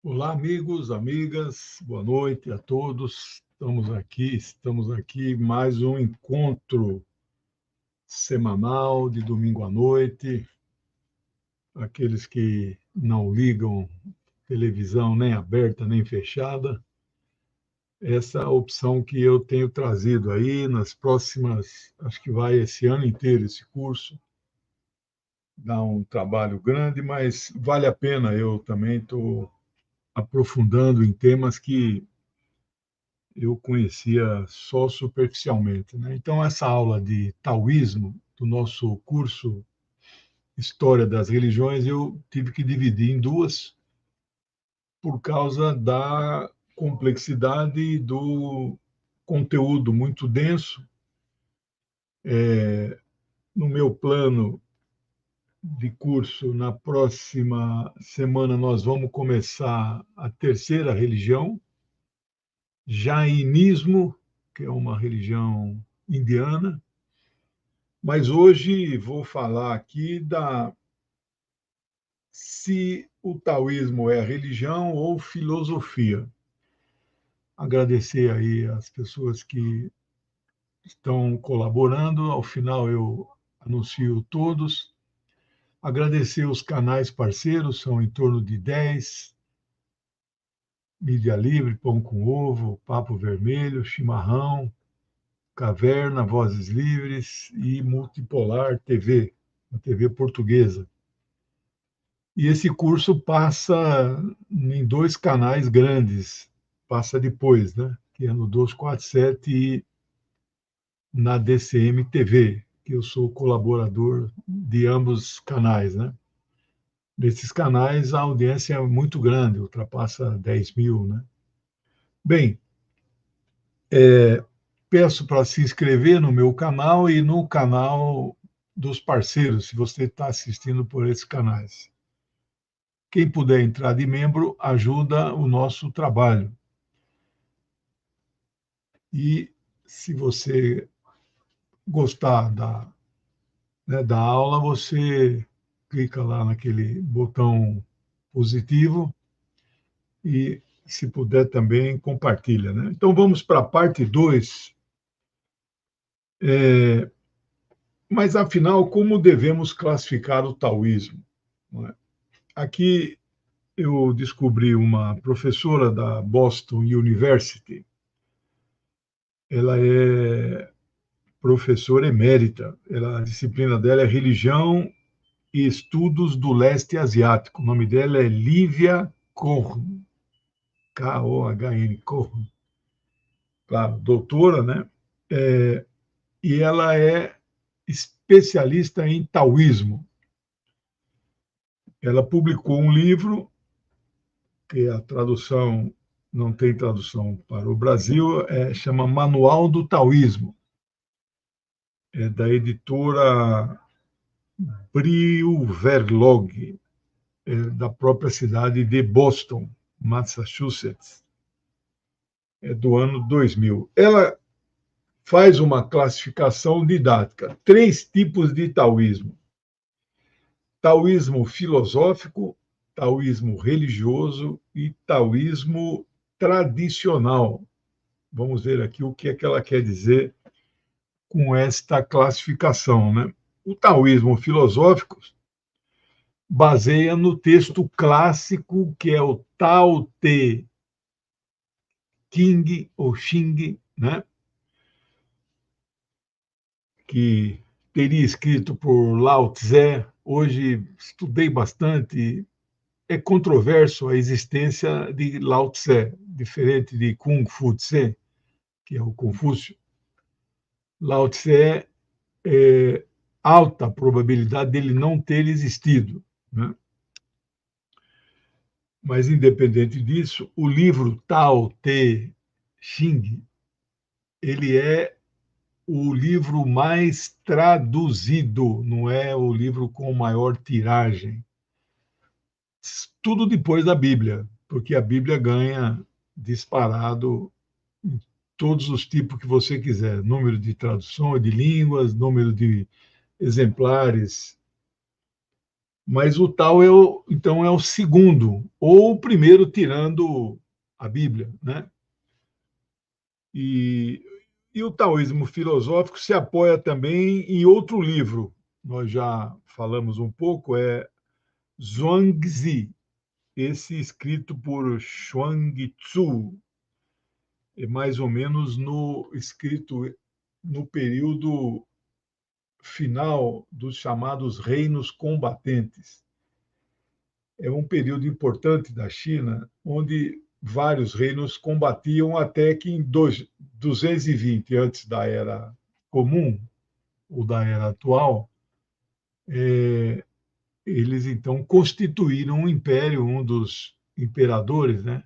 Olá, amigos, amigas, boa noite a todos. Estamos aqui mais um encontro semanal de domingo à noite. Aqueles que não ligam televisão nem aberta nem fechada, essa é a opção que eu tenho trazido aí nas próximas, acho que vai esse ano inteiro esse curso. Dá um trabalho grande, mas vale a pena. Eu também estou aprofundando em temas que eu conhecia só superficialmente, né? Então, essa aula de taoísmo, do nosso curso História das Religiões, eu tive que dividir em duas, por causa da complexidade do conteúdo muito denso. No meu plano de curso, na próxima semana, nós vamos começar a terceira religião, Jainismo, que é uma religião indiana. Mas hoje vou falar aqui se o taoísmo é religião ou filosofia. Agradecer aí as pessoas que estão colaborando. Ao final eu anuncio todos. Agradecer os canais parceiros, são em torno de 10: Mídia Livre, Pão com Ovo, Papo Vermelho, Chimarrão, Caverna, Vozes Livres e Multipolar TV, a TV portuguesa. E esse curso passa em dois canais grandes, passa depois, né? Que é no 247 e na DCM TV, que eu sou colaborador de ambos canais, né? Nesses canais a audiência é muito grande, ultrapassa 10 mil, né? Bem, peço para se inscrever no meu canal e no canal dos parceiros, se você está assistindo por esses canais. Quem puder entrar de membro ajuda o nosso trabalho. E se você gostar da aula, você clica lá naquele botão positivo e, se puder também, compartilha, né? Então, vamos para a parte 2. Mas, afinal, como devemos classificar o taoísmo? Não é? Aqui eu descobri uma professora da Boston University. Ela é professora emérita. A disciplina dela é Religião e Estudos do Leste Asiático. O nome dela é Lívia Cohn, Kohn, Cohn, claro, doutora, né? E ela é especialista em taoísmo. Ela publicou um livro, que a tradução não tem tradução para o Brasil, chama Manual do Taoísmo. É da editora Breuverlog, da própria cidade de Boston, Massachusetts. É do ano 2000. Ela faz uma classificação didática. 3 tipos de taoísmo: taoísmo filosófico, taoísmo religioso e taoísmo tradicional. Vamos ver aqui o que é que ela quer dizer com esta classificação, né? O taoísmo filosófico baseia no texto clássico, que é o Tao Te Ching, ou Xing, né? Que teria escrito por Lao Tse. Hoje estudei bastante. É controverso a existência de Lao Tse, diferente de Kung Fu Tse, que é o Confúcio. Lao Tse é alta a probabilidade dele não ter existido, né? Mas, independente disso, o livro Tao Te Ching, ele é o livro mais traduzido, não é o livro com maior tiragem. Tudo depois da Bíblia, porque a Bíblia ganha disparado em todos os tipos que você quiser: número de tradução de línguas, número de exemplares Mas o Tao então é o segundo, ou o primeiro tirando a Bíblia, né? E, e o taoísmo filosófico se apoia também em outro livro, nós já falamos um pouco, é Zhuangzi, esse escrito por Chuang-Tzu, é mais ou menos escrito no período final dos chamados reinos combatentes. É um período importante da China, onde vários reinos combatiam até que em 220 antes da Era Comum, ou da Era atual, eles então constituíram um império, um dos imperadores, né,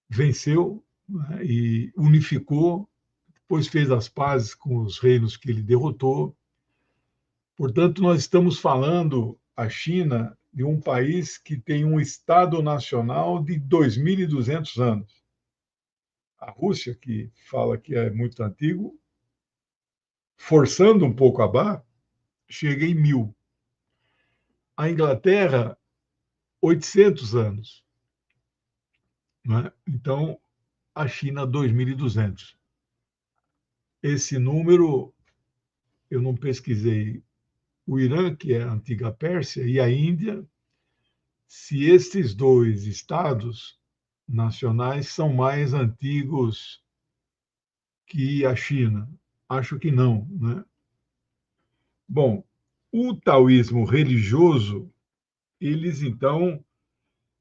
venceu, né, e unificou, depois fez as pazes com os reinos que ele derrotou. Portanto, nós estamos falando, a China, de um país que tem um Estado Nacional de 2.200 anos. A Rússia, que fala que é muito antigo, forçando um pouco a barra, chega em 1.000. A Inglaterra, 800 anos. Né? Então, a China, 2.200. Esse número, eu não pesquisei o Irã, que é a antiga Pérsia, e a Índia, se esses dois estados nacionais são mais antigos que a China. Acho que não, né? Bom, o taoísmo religioso, eles então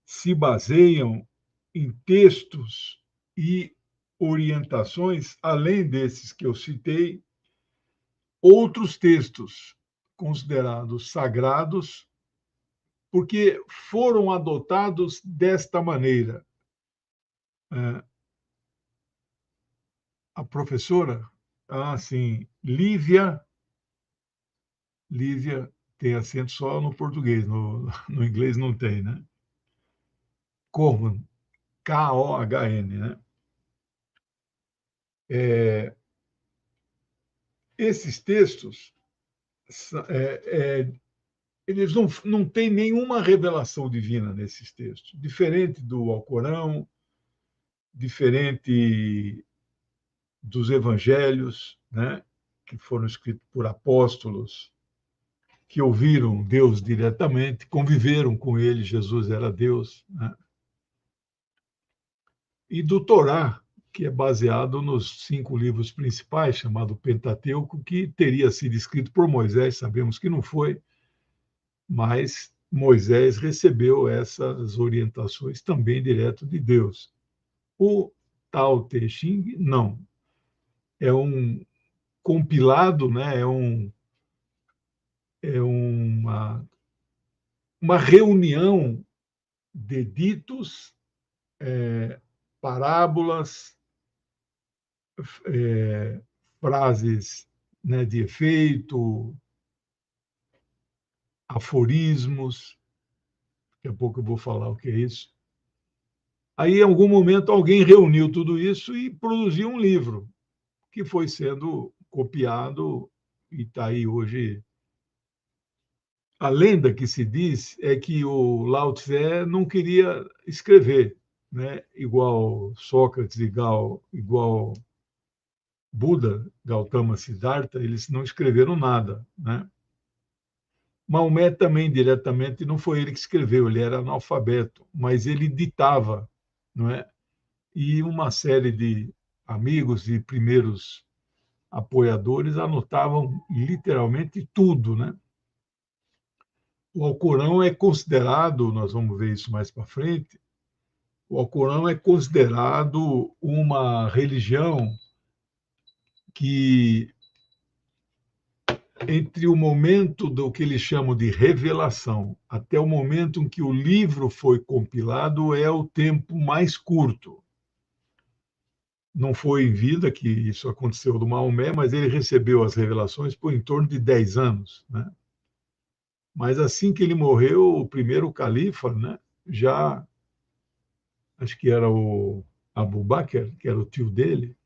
se baseiam em textos e orientações, além desses que eu citei, outros textos considerados sagrados, porque foram adotados desta maneira. A professora, sim, Lívia tem acento só no português, no inglês não tem, né? Kohn, Kohn, né? Esses textos, eles não têm nenhuma revelação divina nesses textos, diferente do Alcorão, diferente dos evangelhos, né? Que foram escritos por apóstolos que ouviram Deus diretamente, conviveram com ele, Jesus era Deus, né? E do Torá, que é baseado nos 5 livros principais, chamado Pentateuco, que teria sido escrito por Moisés, sabemos que não foi, mas Moisés recebeu essas orientações também direto de Deus. O Tao Te Ching, não. É um compilado, né? É uma reunião de ditos, parábolas, frases, né, de efeito, aforismos. Daqui a pouco eu vou falar o que é isso. Aí, em algum momento, alguém reuniu tudo isso e produziu um livro, que foi sendo copiado e está aí hoje. A lenda que se diz é que o Lao Tse não queria escrever, né? Igual Sócrates, igual Buda, Gautama Siddhartha, eles não escreveram nada, né? Maomé também, diretamente, não foi ele que escreveu, ele era analfabeto, mas ele ditava, não é? E uma série de amigos e primeiros apoiadores anotavam literalmente tudo, né? O Alcorão é considerado, nós vamos ver isso mais para frente, o Alcorão é considerado uma religião que, entre o momento do que eles chamam de revelação até o momento em que o livro foi compilado, é o tempo mais curto. Não foi em vida que isso aconteceu do Maomé, mas ele recebeu as revelações por em torno de 10 anos, né? Mas assim que ele morreu, o primeiro califa, né, já, acho que era o Abu Bakr, que era o tio dele,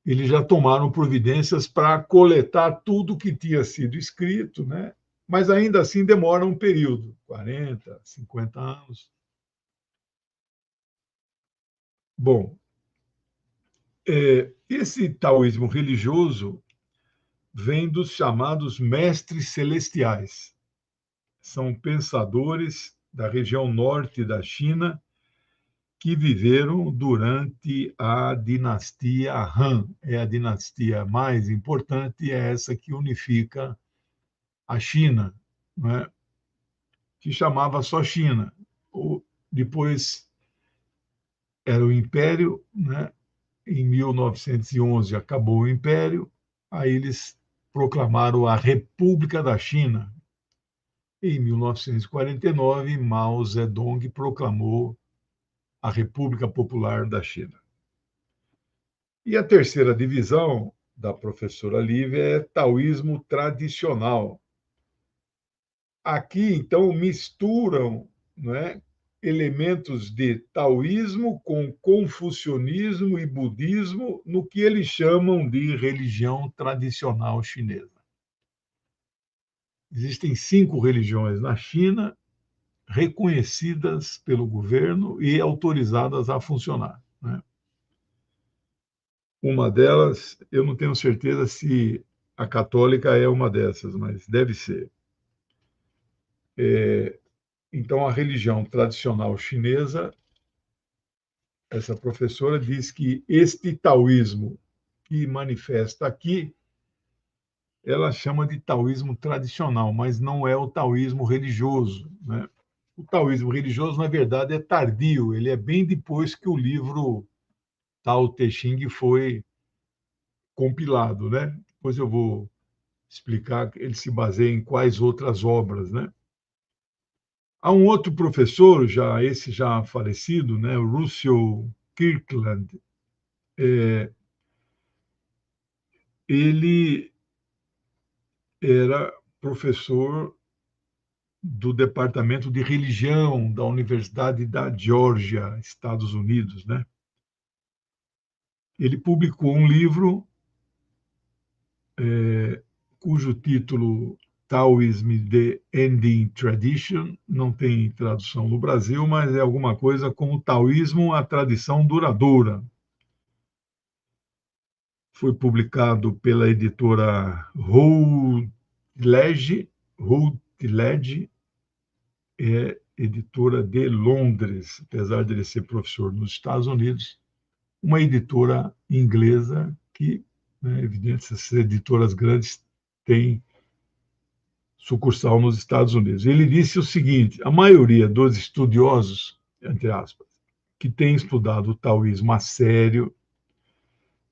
eles já tomaram providências para coletar tudo que tinha sido escrito, né, mas ainda assim demora um período, 40, 50 anos. Bom, esse taoísmo religioso vem dos chamados mestres celestiais. São pensadores da região norte da China que viveram durante a dinastia Han. É a dinastia mais importante, é essa que unifica a China, né? Que chamava só China. Depois era o Império, né? Em 1911 acabou o Império, aí eles proclamaram a República da China. Em 1949, Mao Zedong proclamou a República Popular da China. E a terceira divisão da professora Lívia é taoísmo tradicional. Aqui, então, misturam, não é, elementos de taoísmo com confucionismo e budismo no que eles chamam de religião tradicional chinesa. Existem 5 religiões na China reconhecidas pelo governo e autorizadas a funcionar, né? Uma delas, eu não tenho certeza se a católica é uma dessas, mas deve ser. Então, a religião tradicional chinesa, essa professora diz que este taoísmo que manifesta aqui, ela chama de taoísmo tradicional, mas não é o taoísmo religioso, né? O taoísmo religioso, na verdade, é tardio, ele é bem depois que o livro Tao Te Ching foi compilado, né? Depois eu vou explicar que ele se baseia em quais outras obras, né? Há um outro professor, esse já falecido, né, o Russell Kirkland, ele era professor do Departamento de Religião da Universidade da Geórgia, Estados Unidos, né? Ele publicou um livro cujo título Taoism The Ending Tradition, não tem tradução no Brasil, mas é alguma coisa como Taoísmo, a tradição duradoura. Foi publicado pela editora Routledge, é editora de Londres, apesar de ele ser professor nos Estados Unidos, uma editora inglesa que, né, evidente, essas editoras grandes têm sucursal nos Estados Unidos. Ele disse o seguinte: a maioria dos estudiosos, entre aspas, que têm estudado o taoísmo a sério,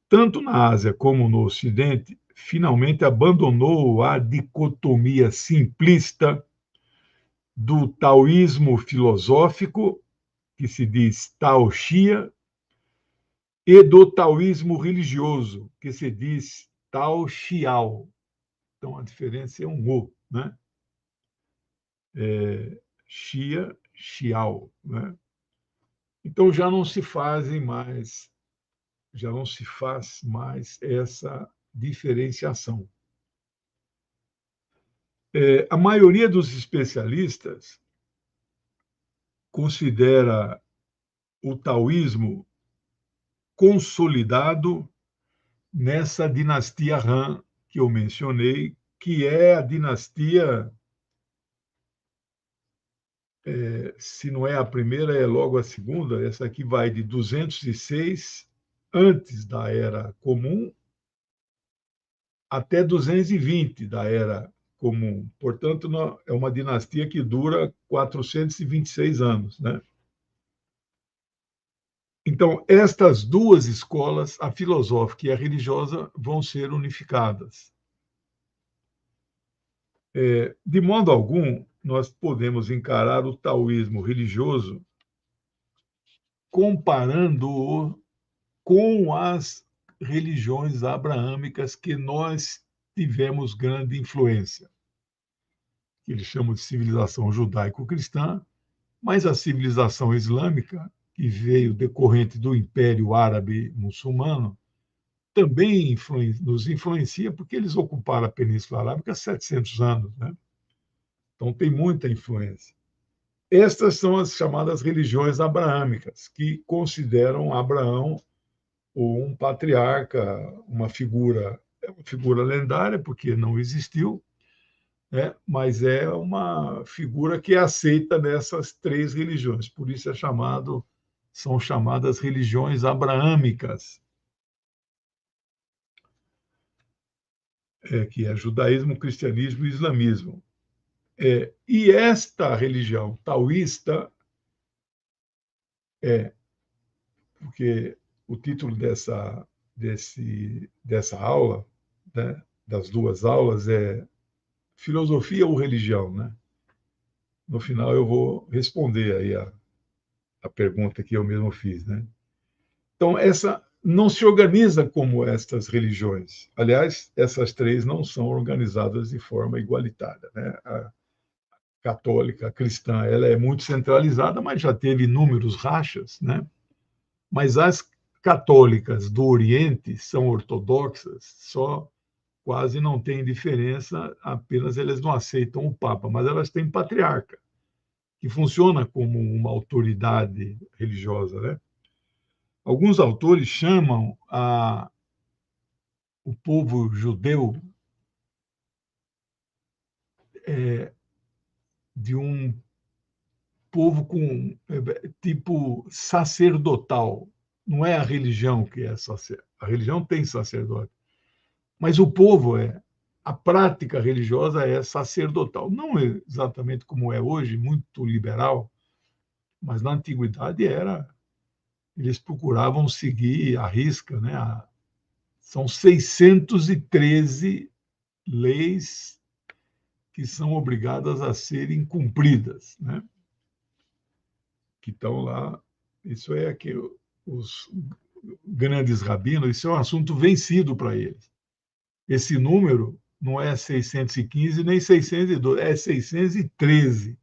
tanto na Ásia como no Ocidente, finalmente abandonou a dicotomia simplista do taoísmo filosófico, que se diz Tao Xia, e do taoísmo religioso, que se diz Tao Xiao. Então, a diferença é um O, né? Xia, Xiao, né? Então, já não se faz mais essa diferenciação. A maioria dos especialistas considera o taoísmo consolidado nessa dinastia Han que eu mencionei, que é a dinastia, se não é a primeira, é logo a segunda. Essa aqui vai de 206 antes da Era Comum até 220 da Era Comum. Portanto, é uma dinastia que dura 426 anos, né? Então, estas duas escolas, a filosófica e a religiosa, vão ser unificadas. De modo algum, nós podemos encarar o taoísmo religioso comparando-o com as religiões abraâmicas que nós tivemos grande influência, que eles chamam de civilização judaico-cristã, mas a civilização islâmica, que veio decorrente do Império Árabe Muçulmano, também nos influencia, porque eles ocuparam a Península Arábica há 700 anos, né? Então, tem muita influência. Estas são as chamadas religiões abraâmicas, que consideram Abraão um patriarca, uma figura lendária, porque não existiu, né? Mas é uma figura que é aceita nessas três religiões. Por isso são chamadas religiões abraâmicas, que é judaísmo, cristianismo e islamismo. E esta religião taoísta porque o título dessa aula, né, das duas aulas, é Filosofia ou Religião, né? No final eu vou responder aí a pergunta que eu mesmo fiz, né? Então, essa não se organiza como estas religiões. Aliás, essas três não são organizadas de forma igualitária, né? A católica, a cristã, ela é muito centralizada, mas já teve inúmeros rachas, né? Mas as católicas do Oriente são ortodoxas, só quase não tem diferença, apenas elas não aceitam o Papa, mas elas têm patriarca, que funciona como uma autoridade religiosa, né? Alguns autores chamam o povo judeu de um povo com tipo sacerdotal. Não é a religião que é sacerdote. A religião tem sacerdote, mas o povo a prática religiosa é sacerdotal. Não exatamente como é hoje, muito liberal, mas na antiguidade eles procuravam seguir à risca, né? São 613 leis que são obrigadas a serem cumpridas, né? Que estão lá. Isso é que os grandes rabinos, isso é um assunto vencido para eles. Esse número não é 615 nem 612, é 613.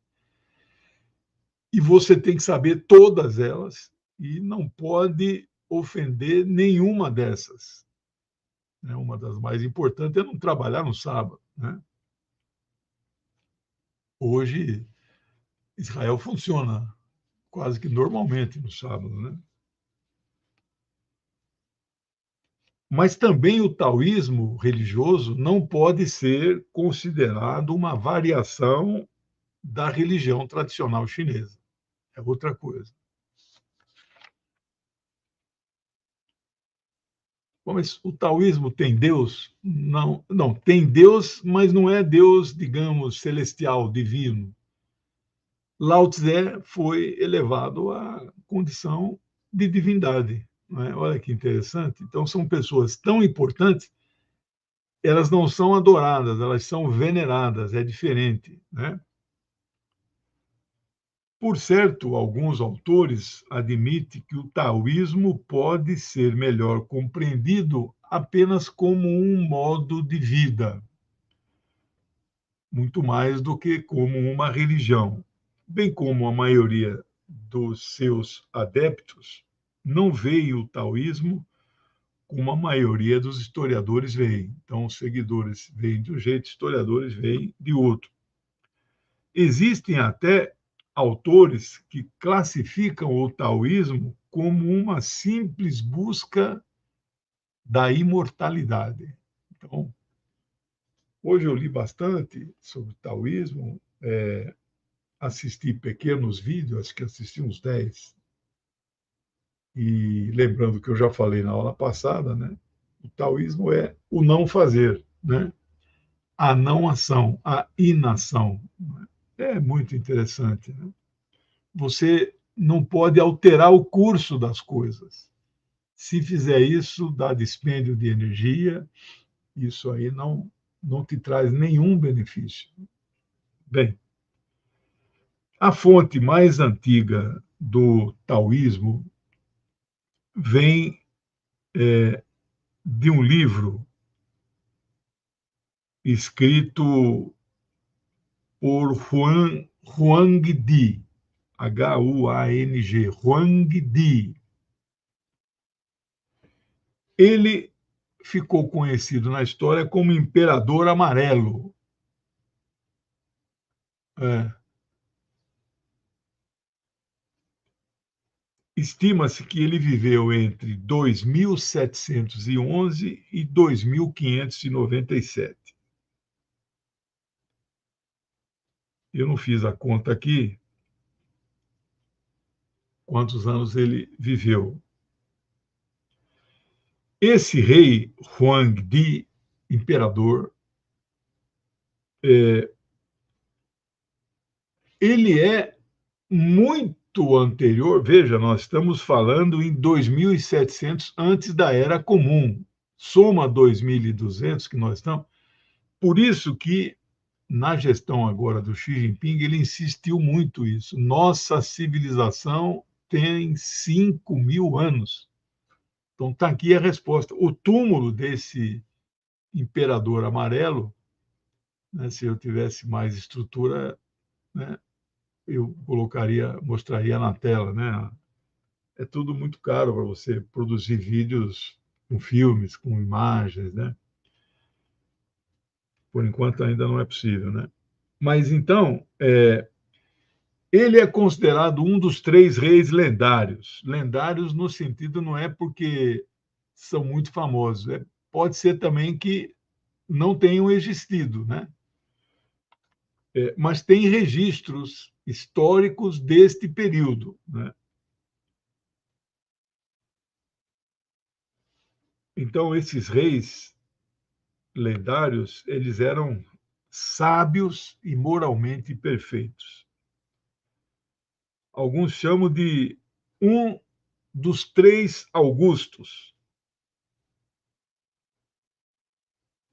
E você tem que saber todas elas e não pode ofender nenhuma dessas. Uma das mais importantes é não trabalhar no sábado, né? Hoje, Israel funciona quase que normalmente no sábado, né? Mas também o taoísmo religioso não pode ser considerado uma variação da religião tradicional chinesa. É outra coisa. Bom, mas o taoísmo tem Deus? Não, não, tem Deus, mas não é Deus, digamos, celestial, divino. Lao Tse foi elevado à condição de divindade. Não é? Olha que interessante. Então, são pessoas tão importantes, elas não são adoradas, elas são veneradas, é diferente. Né? Por certo, alguns autores admitem que o taoísmo pode ser melhor compreendido apenas como um modo de vida, muito mais do que como uma religião. Bem como a maioria dos seus adeptos não veem o taoísmo como a maioria dos historiadores veem. Então, os seguidores veem de um jeito, historiadores veem de outro. Existem até autores que classificam o taoísmo como uma simples busca da imortalidade. Então, hoje eu li bastante sobre o taoísmo, assisti pequenos vídeos, acho que assisti uns 10. E lembrando que eu já falei na aula passada, né? O taoísmo é o não fazer, né? A não ação, a inação. É muito interessante. Né? Você não pode alterar o curso das coisas. Se fizer isso, dá dispêndio de energia, isso aí não te traz nenhum benefício. Bem, a fonte mais antiga do taoísmo vem de um livro escrito por Huangdi, Huang, Huangdi. Ele ficou conhecido na história como Imperador Amarelo. É. Estima-se que ele viveu entre 2711 e 2597. Eu não fiz a conta aqui, quantos anos ele viveu. Esse rei Huangdi, imperador, ele é muito anterior. Veja, nós estamos falando em 2700 antes da Era Comum. Soma 2200 que nós estamos. Por isso que na gestão agora do Xi Jinping ele insistiu muito isso. Nossa civilização tem 5.000 anos. Então está aqui a resposta. O túmulo desse imperador amarelo, né, se eu tivesse mais estrutura, né, eu mostraria na tela, né? É tudo muito caro para você produzir vídeos com filmes, com imagens, né? Por enquanto ainda não é possível, né? Mas então, ele é considerado um dos 3 reis lendários. Lendários no sentido não é porque são muito famosos, pode ser também que não tenham existido, né? Mas tem registros históricos deste período, né? Então, esses reis lendários, eles eram sábios e moralmente perfeitos. Alguns chamam de um dos 3 Augustos.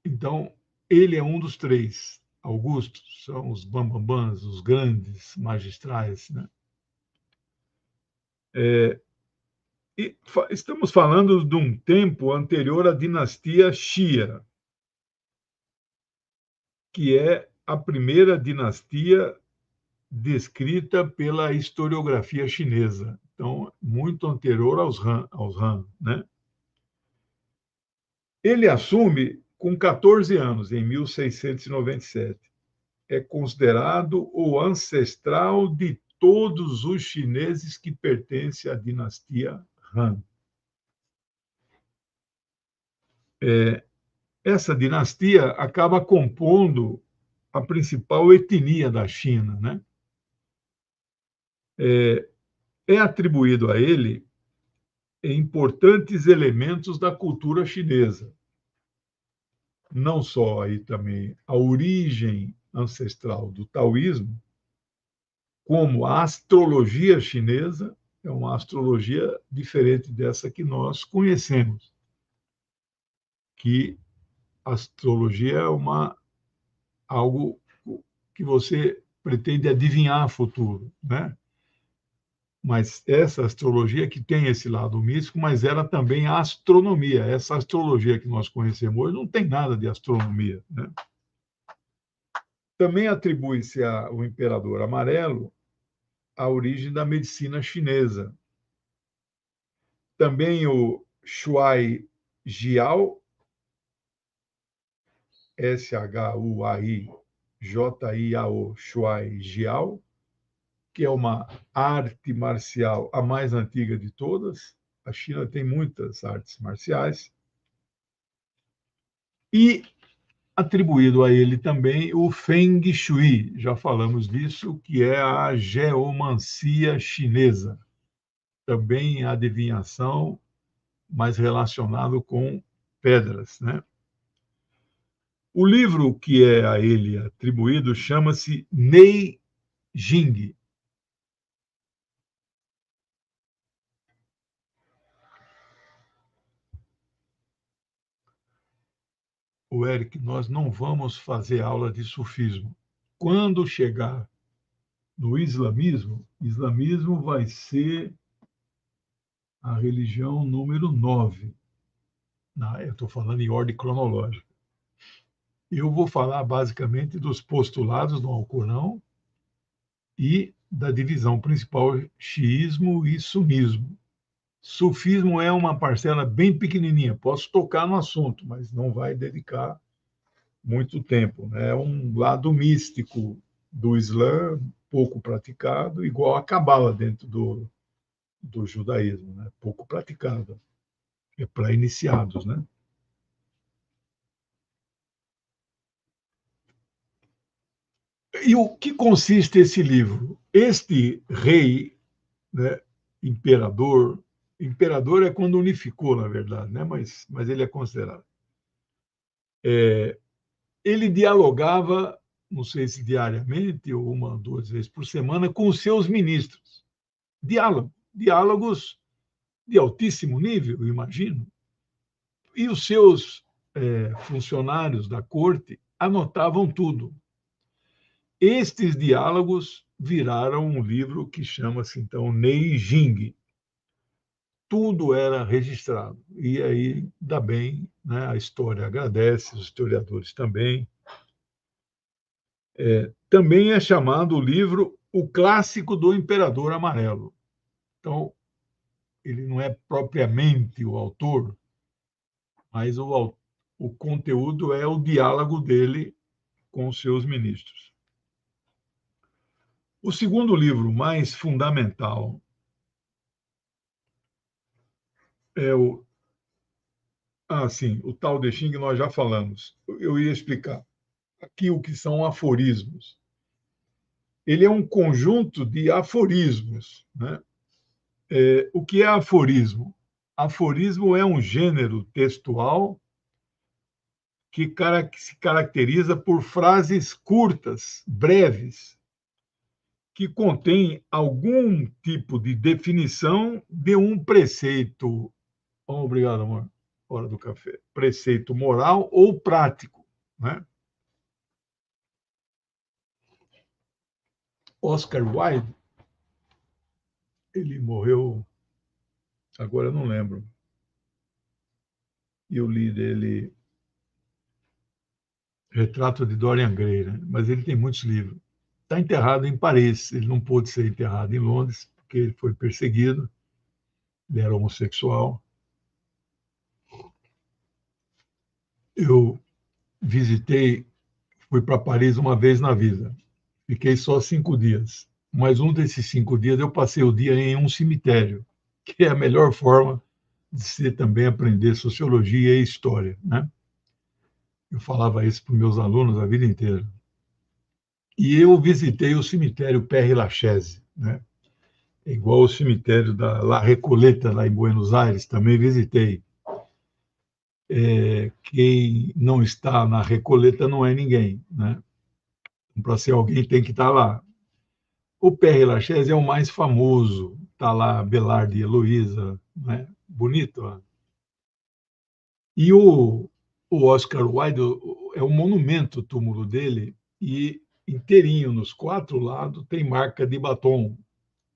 Então, ele é um dos 3 Augustos, são os bambambãs, os grandes magistrais, né? E estamos falando de um tempo anterior à dinastia Xia, que é a primeira dinastia descrita pela historiografia chinesa. Então, muito anterior aos Han, né? Ele assume com 14 anos, em 1697. É considerado o ancestral de todos os chineses que pertencem à dinastia Han. Essa dinastia acaba compondo a principal etnia da China, né? É atribuído a ele importantes elementos da cultura chinesa. Não só aí também a origem ancestral do taoísmo, como a astrologia chinesa é uma astrologia diferente dessa que nós conhecemos, que a astrologia é algo que você pretende adivinhar o futuro, né? Mas essa astrologia que tem esse lado místico, mas ela também é a astronomia. Essa astrologia que nós conhecemos hoje não tem nada de astronomia, né? Também atribui-se ao imperador amarelo a origem da medicina chinesa. Também o Shuai Jiao, Shuai-Jiao, Shuai Jiao, que é uma arte marcial a mais antiga de todas. A China tem muitas artes marciais. E atribuído a ele também o Feng Shui, já falamos disso, que é a geomancia chinesa, também a adivinhação, mas relacionado com pedras, né? O livro que é a ele atribuído chama-se Nei Jing. O Eric, nós não vamos fazer aula de sufismo. Quando chegar no islamismo vai ser a religião número 9. Eu estou falando em ordem cronológica. Eu vou falar basicamente dos postulados do Alcorão e da divisão principal xiismo e sunismo. Sufismo é uma parcela bem pequenininha. Posso tocar no assunto, mas não vai dedicar muito tempo. É um lado místico do Islã, pouco praticado, igual a Cabala dentro do judaísmo, né? Pouco praticado. É para iniciados, né? E o que consiste esse livro? Este rei, né, imperador, imperador é quando unificou, na verdade, né? Mas ele é considerado. Ele dialogava, não sei se diariamente ou uma, duas vezes por semana, com os seus ministros. Diálogos de altíssimo nível, imagino. E os seus funcionários da corte anotavam tudo. Estes diálogos viraram um livro que chama-se, então, Neijing. Tudo era registrado. E aí, dá bem, né? A história agradece, os historiadores também. Também é chamado o livro O Clássico do Imperador Amarelo. Então, ele não é propriamente o autor, mas o conteúdo é o diálogo dele com os seus ministros. O segundo livro mais fundamental é o. Ah, sim, o Tao Te Ching nós já falamos. Eu ia explicar aqui o que são aforismos. Ele é um conjunto de aforismos, né? O que é aforismo? Aforismo é um gênero textual que se caracteriza por frases curtas, breves, que contém algum tipo de definição de um preceito. Oh, obrigado, amor. Hora do café. Preceito moral ou prático, né? Oscar Wilde, ele morreu, agora eu não lembro. Eu li dele Retrato de Dorian Gray, né? Mas ele tem muitos livros. Está enterrado em Paris. Ele não pôde ser enterrado em Londres porque ele foi perseguido. Ele era homossexual. Eu visitei, fui para Paris uma vez na vida. Fiquei só 5 dias. Mas um desses 5 dias eu passei o dia em um cemitério, que é a melhor forma de se também aprender sociologia e história, né? Eu falava isso para os meus alunos a vida inteira. E eu visitei o cemitério Père Lachaise, né? Igual o cemitério da La Recoleta, lá em Buenos Aires, também visitei. Quem não está na Recoleta não é ninguém, né? Para ser alguém tem que estar lá. O Père Lachaise é o mais famoso, está lá Belarde e Heloísa, né? Bonito. Ó. E o Oscar Wilde é um monumento, o túmulo dele, e inteirinho, nos 4 lados, tem marca de batom.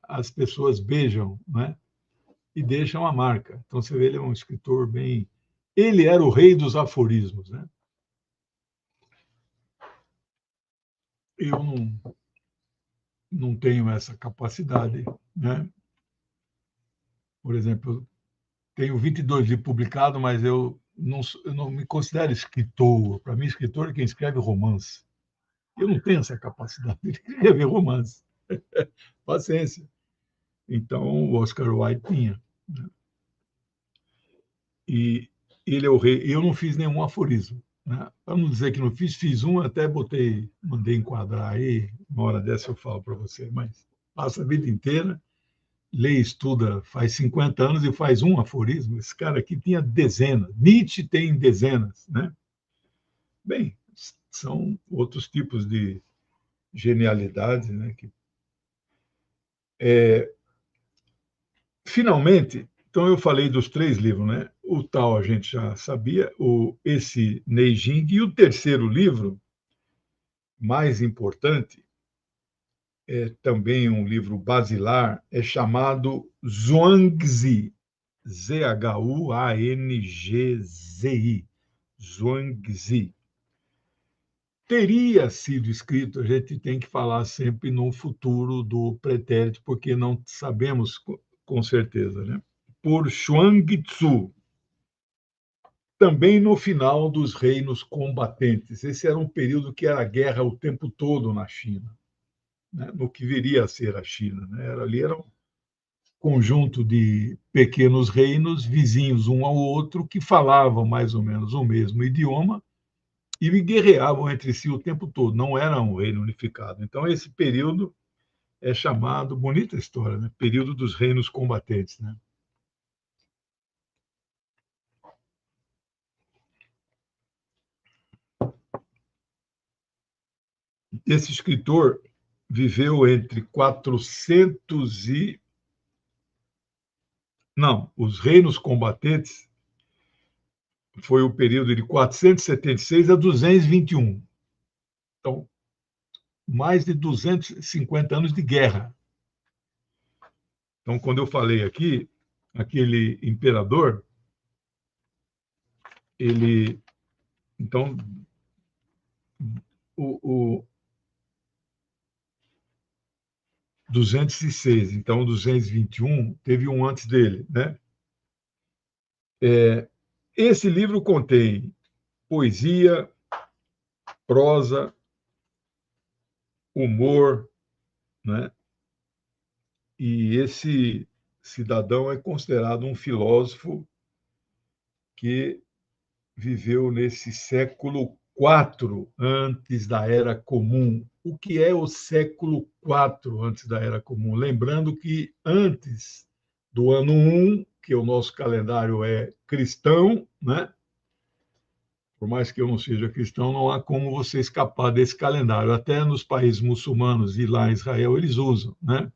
As pessoas beijam, né? E deixam a marca. Então, você vê, ele é um escritor bem. Ele era o rei dos aforismos, né? Eu não tenho essa capacidade, né? Por exemplo, eu tenho 22 livros publicados, mas eu não me considero escritor. Para mim, escritor é quem escreve romance. Eu não tenho essa capacidade de escrever romance. Paciência. Então, o Oscar Wilde tinha. Né? E ele é o rei. Eu não fiz nenhum aforismo. Né? Para não dizer que não fiz, fiz um, até mandei enquadrar aí. Uma hora dessa eu falo para você, mas passa a vida inteira, lê, estuda, faz 50 anos e faz um aforismo. Esse cara aqui tinha dezenas. Nietzsche tem dezenas. Né? Bem, são outros tipos de genialidade. Né? Finalmente, então eu falei dos 3 livros, né? O tal a gente já sabia, esse Neijing, e o terceiro livro, mais importante, é também um livro basilar, é chamado Zhuangzi, Zhuangzi, Zhuangzi. Teria sido escrito, a gente tem que falar sempre no futuro do pretérito, porque não sabemos com certeza, né? Por Xuangzi, também no final dos reinos combatentes. Esse era um período que era guerra o tempo todo na China. né, no que viria a ser a China. Né? Ali era um conjunto de pequenos reinos vizinhos um ao outro que falavam mais ou menos o mesmo idioma e guerreavam entre si o tempo todo. Não era um reino unificado. Então, esse período é chamado, bonita história, né? Período dos reinos combatentes. Né? Esse escritor viveu entre 400 e... Não, os reinos combatentes foi o período de 476 a 221. Então, mais de 250 anos de guerra. Então, quando eu falei aqui, aquele imperador, ele... Então, o 206, então 221, teve um antes dele, né? Esse livro contém poesia, prosa, humor, né? E esse cidadão é considerado um filósofo que viveu nesse século IV antes da Era Comum. O que é o século IV antes da Era Comum? Lembrando que antes do ano 1, que o nosso calendário é cristão, né? Por mais que eu não seja cristão, não há como você escapar desse calendário. Até nos países muçulmanos e lá em Israel eles usam, né?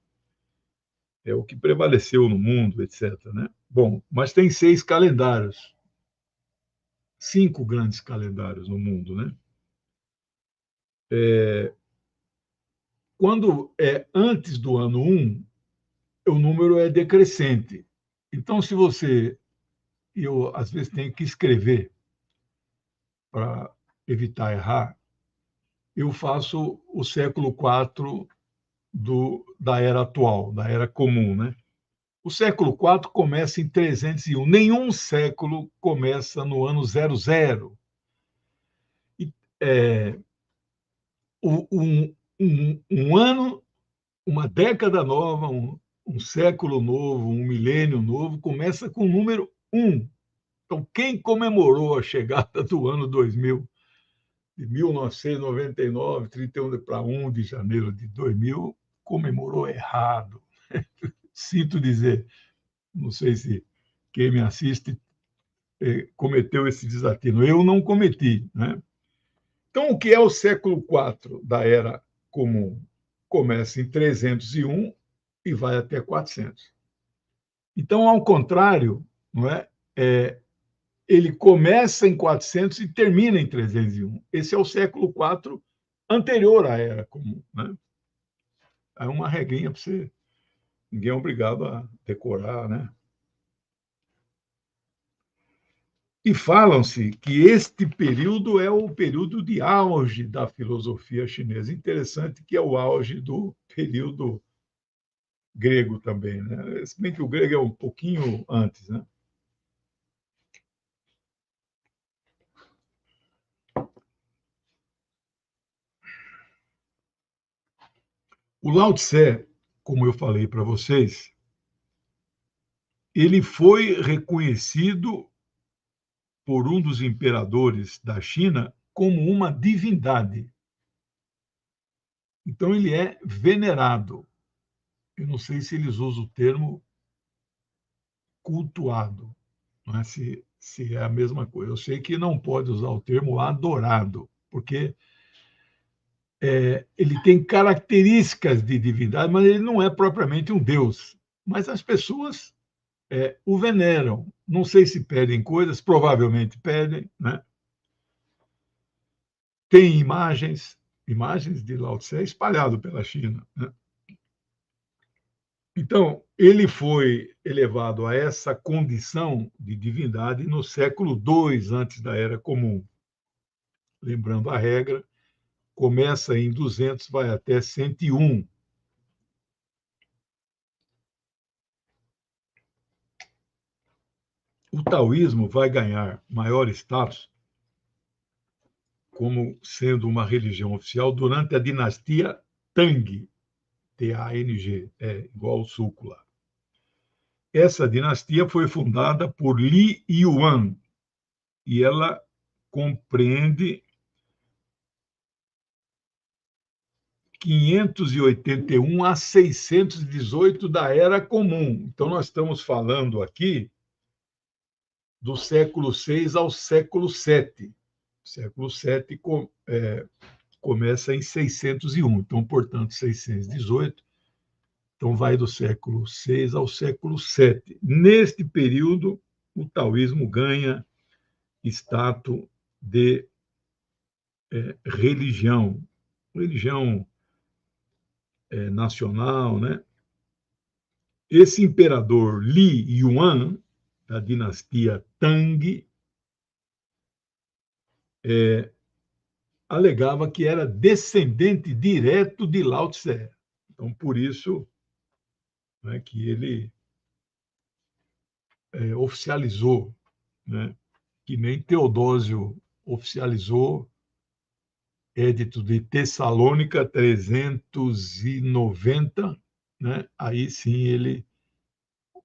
É o que prevaleceu no mundo, etc. Né? Bom, mas tem 6 calendários, 5 grandes calendários no mundo, né? Quando é antes do ano 1, o número é decrescente. Então, se você... Eu, às vezes, tenho que escrever para evitar errar. Eu faço o século IV da Era atual, da Era Comum. Né? O século IV começa em 301. Nenhum século começa no ano 00. E, um ano, uma década nova, um século novo, um milênio novo, começa com o número 1. Então, quem comemorou a chegada do ano 2000, de 1999, 31 para 1 de janeiro de 2000, comemorou errado. Sinto dizer, não sei se quem me assiste cometeu esse desatino. Eu não cometi. Né? Então, o que é o século IV da Era Comum? Começa em 301 e vai até 400. Então, ao contrário, não é? Ele começa em 400 e termina em 301. Esse é o século IV anterior à Era Comum. Né? É uma regrinha para você... Ninguém é obrigado a decorar, né? E falam-se que este período é o período de auge da filosofia chinesa. Interessante que é o auge do período grego também, né? Se bem que o grego é um pouquinho antes, né? O Lao Tse, como eu falei para vocês, ele foi reconhecido por um dos imperadores da China como uma divindade. Então, ele é venerado. Eu não sei se eles usam o termo cultuado, não é? Se é a mesma coisa. Eu sei que não pode usar o termo adorado, porque ele tem características de divindade, mas ele não é propriamente um deus. Mas as pessoas o veneram. Não sei se pedem coisas, provavelmente pedem. Né? Tem imagens de Lao Tse espalhado pela China. Né? Então, ele foi elevado a essa condição de divindade no século II antes da Era Comum. Lembrando a regra, começa em 200, vai até 101. O taoísmo vai ganhar maior status como sendo uma religião oficial durante a dinastia Tang, Tang, igual ao suco lá. Essa dinastia foi fundada por Li Yuan e ela compreende 581 a 618 da Era Comum. Então, nós estamos falando aqui do século VI ao século VII. O século VII começa em 601, então, portanto, 618. Então, vai do século VI ao século VII. Neste período, o taoísmo ganha status de religião nacional, né? Esse imperador Li Yuan, da dinastia Tang, alegava que era descendente direto de Lao Tse. Então, por isso, né, que ele oficializou, né, que nem Teodósio oficializou, Édito de Tessalônica 390, né? Aí sim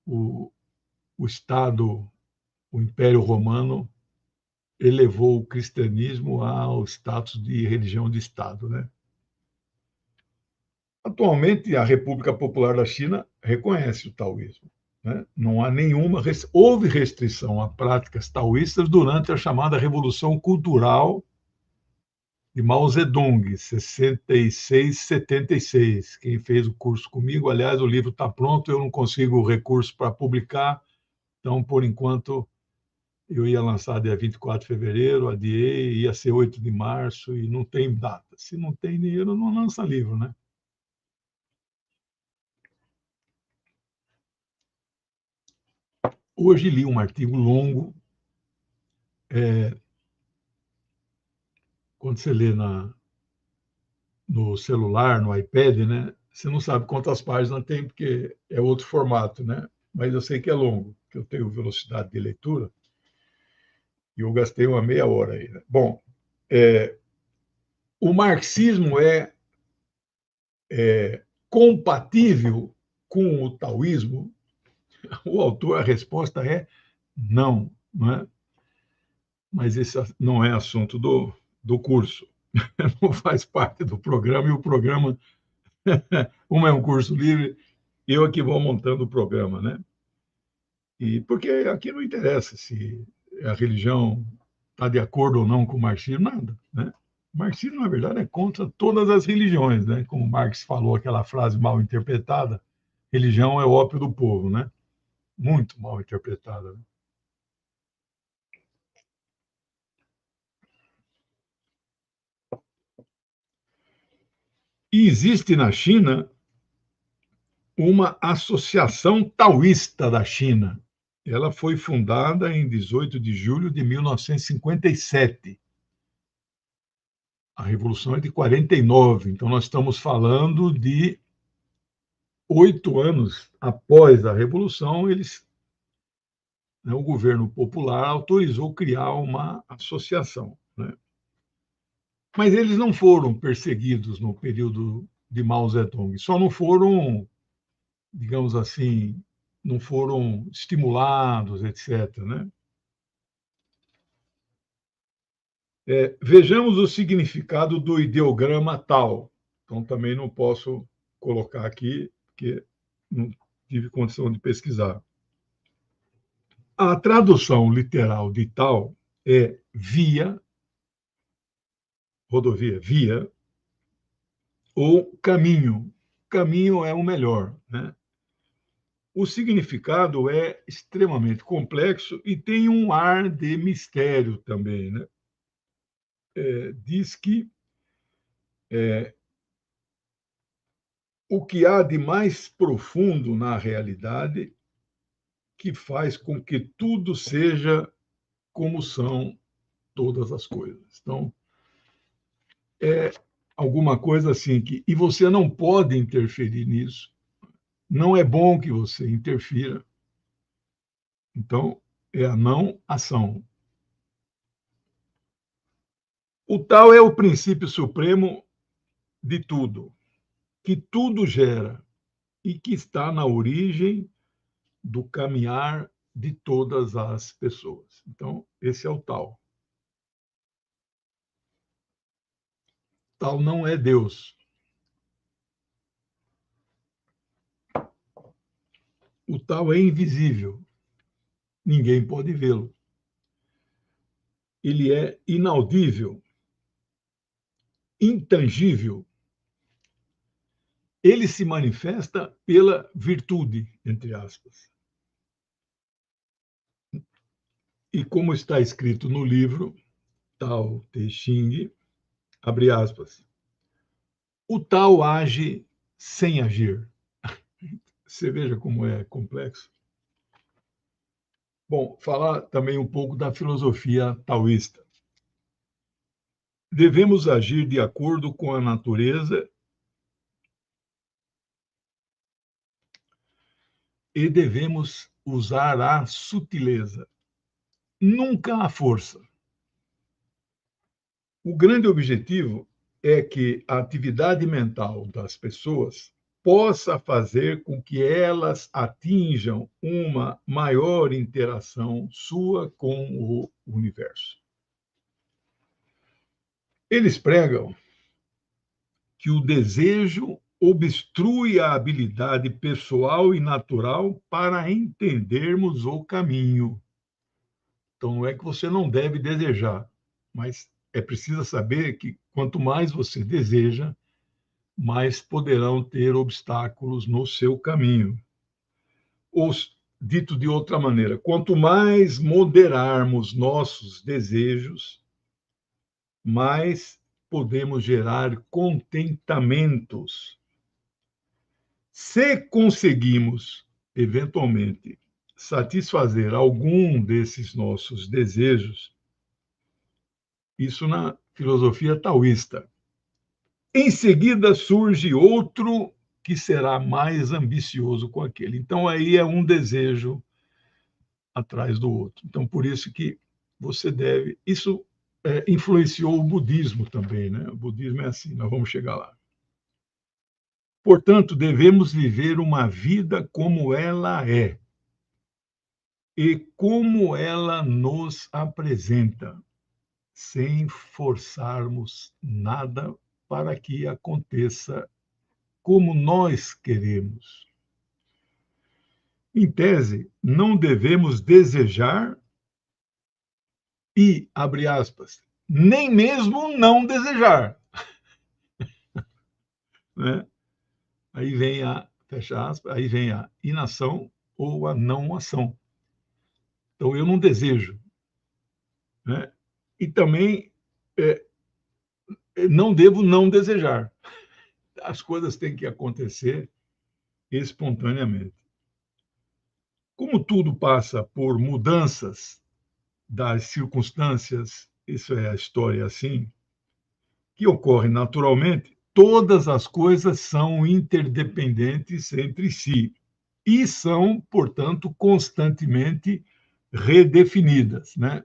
o Estado, o Império Romano, elevou o cristianismo ao status de religião de Estado, né? Atualmente, a República Popular da China reconhece o taoísmo, né? Não há houve restrição a práticas taoístas durante a chamada Revolução Cultural de Mao Zedong, 66-76. Quem fez o curso comigo, aliás, o livro está pronto, eu não consigo recurso para publicar, então, por enquanto, eu ia lançar dia 24 de fevereiro, adiei, ia ser 8 de março, e não tem data. Se não tem dinheiro, não lança livro, né? Hoje li um artigo longo. Quando você lê no celular, no iPad, né? Você não sabe quantas páginas tem, porque é outro formato, né? Mas eu sei que é longo, que eu tenho velocidade de leitura, e eu gastei uma meia hora aí, né? Bom, o marxismo é compatível com o taoísmo? O autor, a resposta é não, não é? Mas esse não é assunto do curso, não faz parte do programa, e o programa, como é um curso livre, eu aqui vou montando o programa, né? E porque aqui não interessa se a religião está de acordo ou não com o marxismo, nada, né? O marxismo, na verdade, é contra todas as religiões, né? Como Marx falou, aquela frase mal interpretada, religião é o ópio do povo, né? Muito mal interpretada, né? E existe na China uma associação taoísta da China. Ela foi fundada em 18 de julho de 1957. A Revolução é de 49, então nós estamos falando de 8 anos após a Revolução, o governo popular autorizou criar uma associação, né? Mas eles não foram perseguidos no período de Mao Zedong, só não foram, digamos assim, não foram estimulados, etc., né? Vejamos o significado do ideograma tal. Então, também não posso colocar aqui, porque não tive condição de pesquisar. A tradução literal de tal é via, rodovia, via, ou caminho. Caminho é o melhor, né? O significado é extremamente complexo e tem um ar de mistério também, né? Diz que o que há de mais profundo na realidade que faz com que tudo seja como são todas as coisas. Então, é alguma coisa assim que... E você não pode interferir nisso. Não é bom que você interfira. Então, é a não ação. O tal é o princípio supremo de tudo. que tudo gera e que está na origem do caminhar de todas as pessoas. Então, esse é o tal. Tal não é Deus. O tal é invisível. Ninguém pode vê-lo. Ele é inaudível, intangível. Ele se manifesta pela virtude, entre aspas. E como está escrito no livro, Tao Te Ching, abre aspas, o Tao age sem agir. Você veja como é complexo. Bom, falar também um pouco da filosofia taoísta. Devemos agir de acordo com a natureza e devemos usar a sutileza, nunca a força. O grande objetivo é que a atividade mental das pessoas possa fazer com que elas atinjam uma maior interação sua com o universo. Eles pregam que o desejo obstrui a habilidade pessoal e natural para entendermos o caminho. Então, não é que você não deve desejar, mas é preciso saber que quanto mais você deseja, mais poderão ter obstáculos no seu caminho. Ou, dito de outra maneira, quanto mais moderarmos nossos desejos, mais podemos gerar contentamentos. Se conseguimos, eventualmente, satisfazer algum desses nossos desejos, isso na filosofia taoísta, em seguida surge outro que será mais ambicioso com aquele. Então, aí é um desejo atrás do outro. Então, por isso que você deve. Isso influenciou o budismo também, né? O budismo é assim, nós vamos chegar lá. Portanto, devemos viver uma vida como ela é e como ela nos apresenta, sem forçarmos nada para que aconteça como nós queremos. Em tese, não devemos desejar e, abre aspas, nem mesmo não desejar. Né? Aí vem a, fecha aspas, aí vem a inação ou a não ação. Então, eu não desejo. Né? E também é, não devo não desejar. As coisas têm que acontecer espontaneamente. Como tudo passa por mudanças das circunstâncias, isso é a história assim, que ocorre naturalmente, todas as coisas são interdependentes entre si e são, portanto, constantemente redefinidas, né?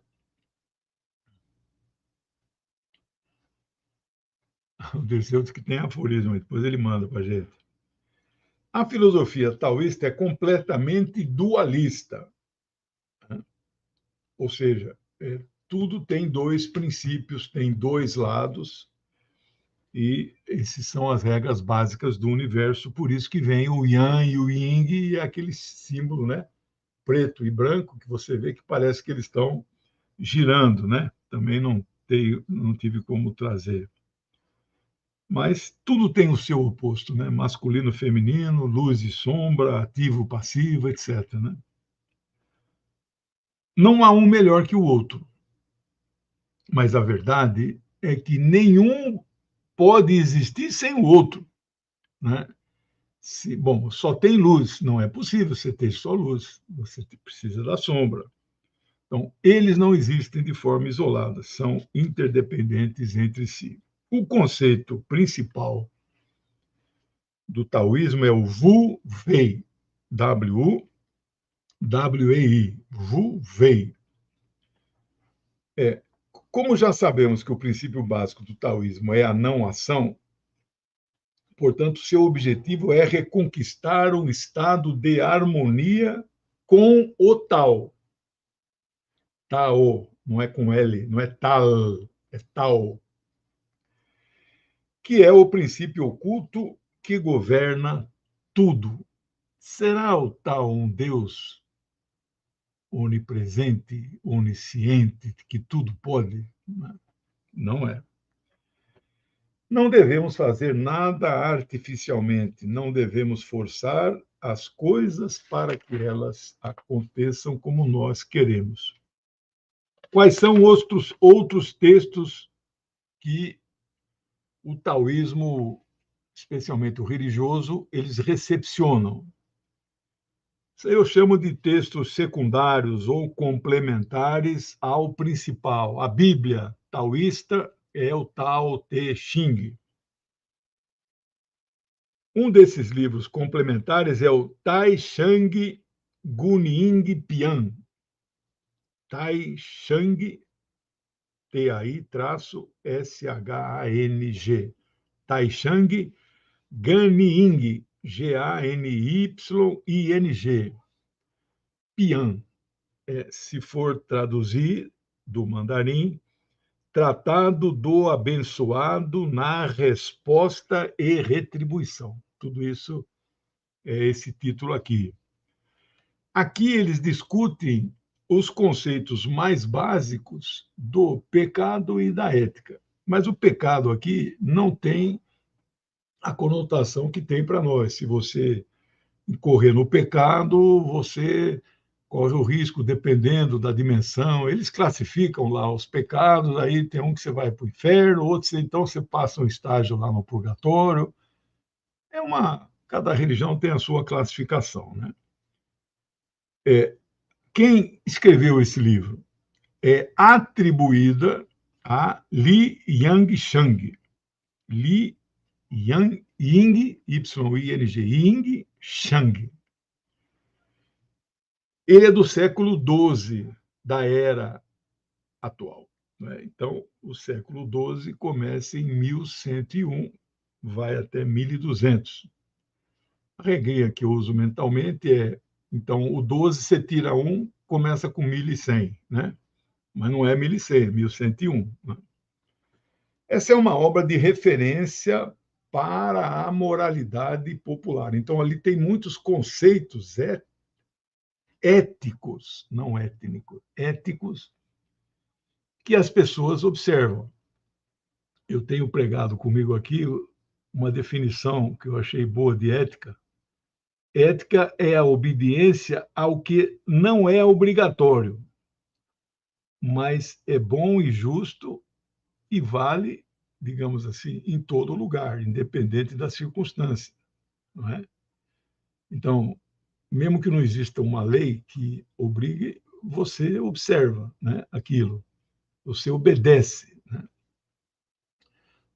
O Dirceu diz que tem aforismo, depois ele manda para a gente. A filosofia taoísta é completamente dualista, né? Ou seja, tudo tem dois princípios, tem dois lados, e essas são as regras básicas do universo, por isso que vem o Yang e o Yin, e aquele símbolo, né, preto e branco, que você vê que parece que eles estão girando, né? Também não tive como trazer. Mas tudo tem o seu oposto, né? Masculino, feminino, luz e sombra, ativo, passivo, etc. Né? Não há um melhor que o outro, mas a verdade é que nenhum pode existir sem o outro. Né? Bom, só tem luz, não é possível você ter só luz, você precisa da sombra. Então, eles não existem de forma isolada, são interdependentes entre si. O conceito principal do taoísmo é o Wu Wei, W-U-W-E-I, Wu Wei. Como já sabemos que o princípio básico do taoísmo é a não ação, Portanto, seu objetivo é reconquistar um estado de harmonia com o Tao. Tao, não é com L, não é tal, é Tao, que é o princípio oculto que governa tudo. Será o Tao um Deus onipresente, onisciente, que tudo pode? Não é. Não devemos fazer nada artificialmente, não devemos forçar as coisas para que elas aconteçam como nós queremos. Quais são outros textos que o taoísmo, especialmente o religioso, eles recepcionam? Eu chamo de textos secundários ou complementares ao principal. A Bíblia taoísta é o Tao Te Ching. Um desses livros complementares é o Tai Chang Gunying Pian. Tai Chang, T-A-I-S-H-A-N-G. Tai Chang Gunying, G-A-N-Y-I-N-G. Pian, se for traduzir do mandarim, Tratado do Abençoado na Resposta e Retribuição. Tudo isso é esse título aqui. Aqui eles discutem os conceitos mais básicos do pecado e da ética. Mas o pecado aqui não tem a conotação que tem para nós. Se você incorrer no pecado, você corre o risco, dependendo da dimensão. Eles classificam lá os pecados, aí tem um que você vai para o inferno, outros então você passa um estágio lá no purgatório. Cada religião tem a sua classificação, né? Quem escreveu esse livro é atribuída a Li Yangshang. Li Ying, Y-I-N-G, Ying Shang. Ele é do século XII, da era atual, né? Então, o século XII começa em 1101, vai até 1200. A regrinha que eu uso mentalmente é, então, o 12 você tira 1, começa com 1100, né? Mas não é 1100, é 1101. Né? Essa é uma obra de referência para a moralidade popular. Então, ali tem muitos conceitos éticos, não étnicos, éticos, que as pessoas observam. Eu tenho pregado comigo aqui uma definição que eu achei boa de ética. Ética é a obediência ao que não é obrigatório, mas é bom e justo e vale, digamos assim, em todo lugar, independente da circunstância, não é? Então, mesmo que não exista uma lei que obrigue, você observa, né, aquilo, você obedece. Né?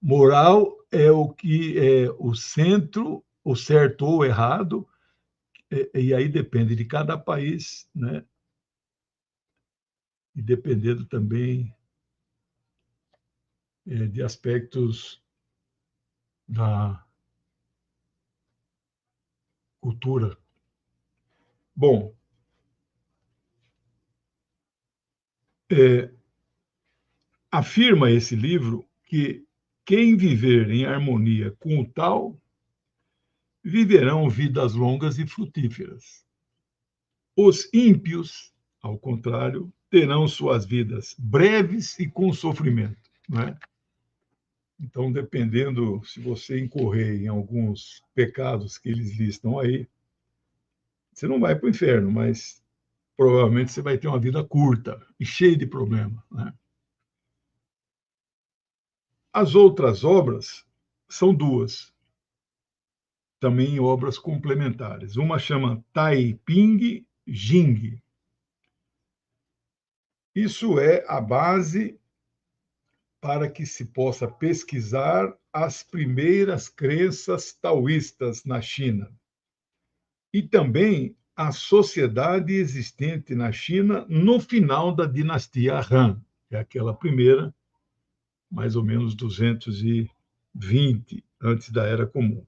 Moral é o que é o centro, o certo ou o errado, e aí depende de cada país, né? E dependendo também de aspectos da cultura. Bom, afirma esse livro que quem viver em harmonia com o tal viverão vidas longas e frutíferas. Os ímpios, ao contrário, terão suas vidas breves e com sofrimento. Não é? Então, dependendo se você incorrer em alguns pecados que eles listam aí, você não vai para o inferno, mas provavelmente você vai ter uma vida curta e cheia de problemas. Né? As outras obras são duas, também obras complementares. Uma chama Taiping Jing. Isso é a base para que se possa pesquisar as primeiras crenças taoístas na China e também a sociedade existente na China no final da dinastia Han, que é aquela primeira, mais ou menos 220 antes da Era Comum.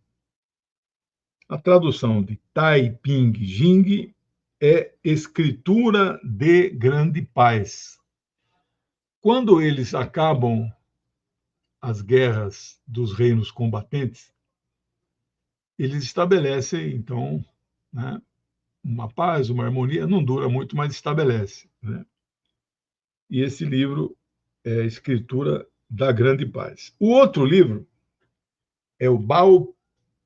A tradução de Taiping Jing é escritura de grande paz. Quando eles acabam as guerras dos reinos combatentes, eles estabelecem, então, né, uma paz, uma harmonia, não dura muito, mas estabelece. Né? E esse livro é a Escritura da Grande Paz. O outro livro é o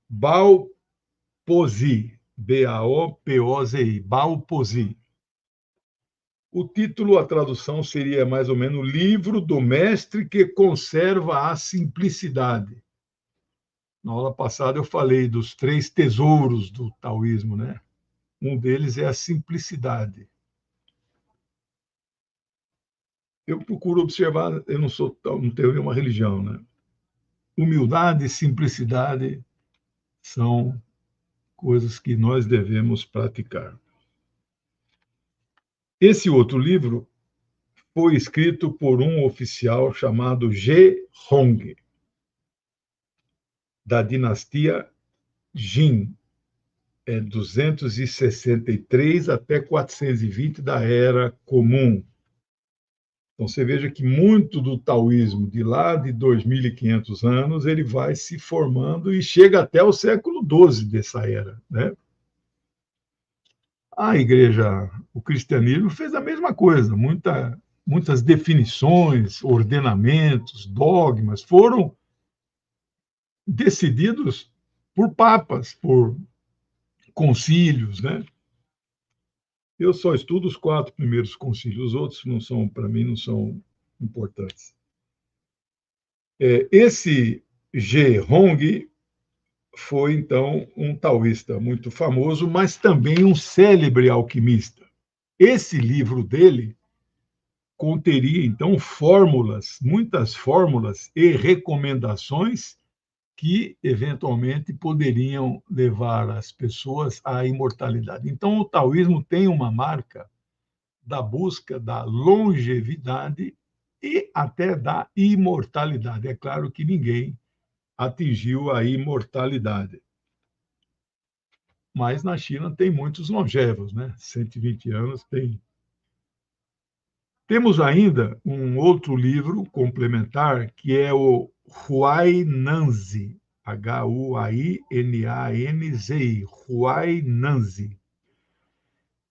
Baopozi, Baopozi, Baopozi. O título, a tradução seria mais ou menos Livro do Mestre que Conserva a Simplicidade. Na aula passada eu falei dos 3 tesouros do taoísmo, né? Um deles é a simplicidade. Eu procuro observar, eu não tenho nenhuma religião, né? Humildade e simplicidade são coisas que nós devemos praticar. Esse outro livro foi escrito por um oficial chamado Ge Hong, da dinastia Jin, 263 até 420 da Era Comum. Então, você veja que muito do taoísmo de lá de 2.500 anos, ele vai se formando e chega até o século XII dessa era. Né? A igreja, o cristianismo fez a mesma coisa, muitas definições, ordenamentos, dogmas foram decididos por papas, por concílios. Né? Eu só estudo os 4 primeiros concílios, os outros não são, para mim, não são importantes. Esse Ge Hong foi, então, um taoísta muito famoso, mas também um célebre alquimista. Esse livro dele conteria, então, fórmulas, muitas fórmulas e recomendações que, eventualmente, poderiam levar as pessoas à imortalidade. Então, o taoísmo tem uma marca da busca da longevidade e até da imortalidade. É claro que ninguém atingiu a imortalidade. Mas na China tem muitos longevos, né? 120 anos tem. Temos ainda um outro livro complementar, que é o Huainanzi, Huainanzi, Huainanzi.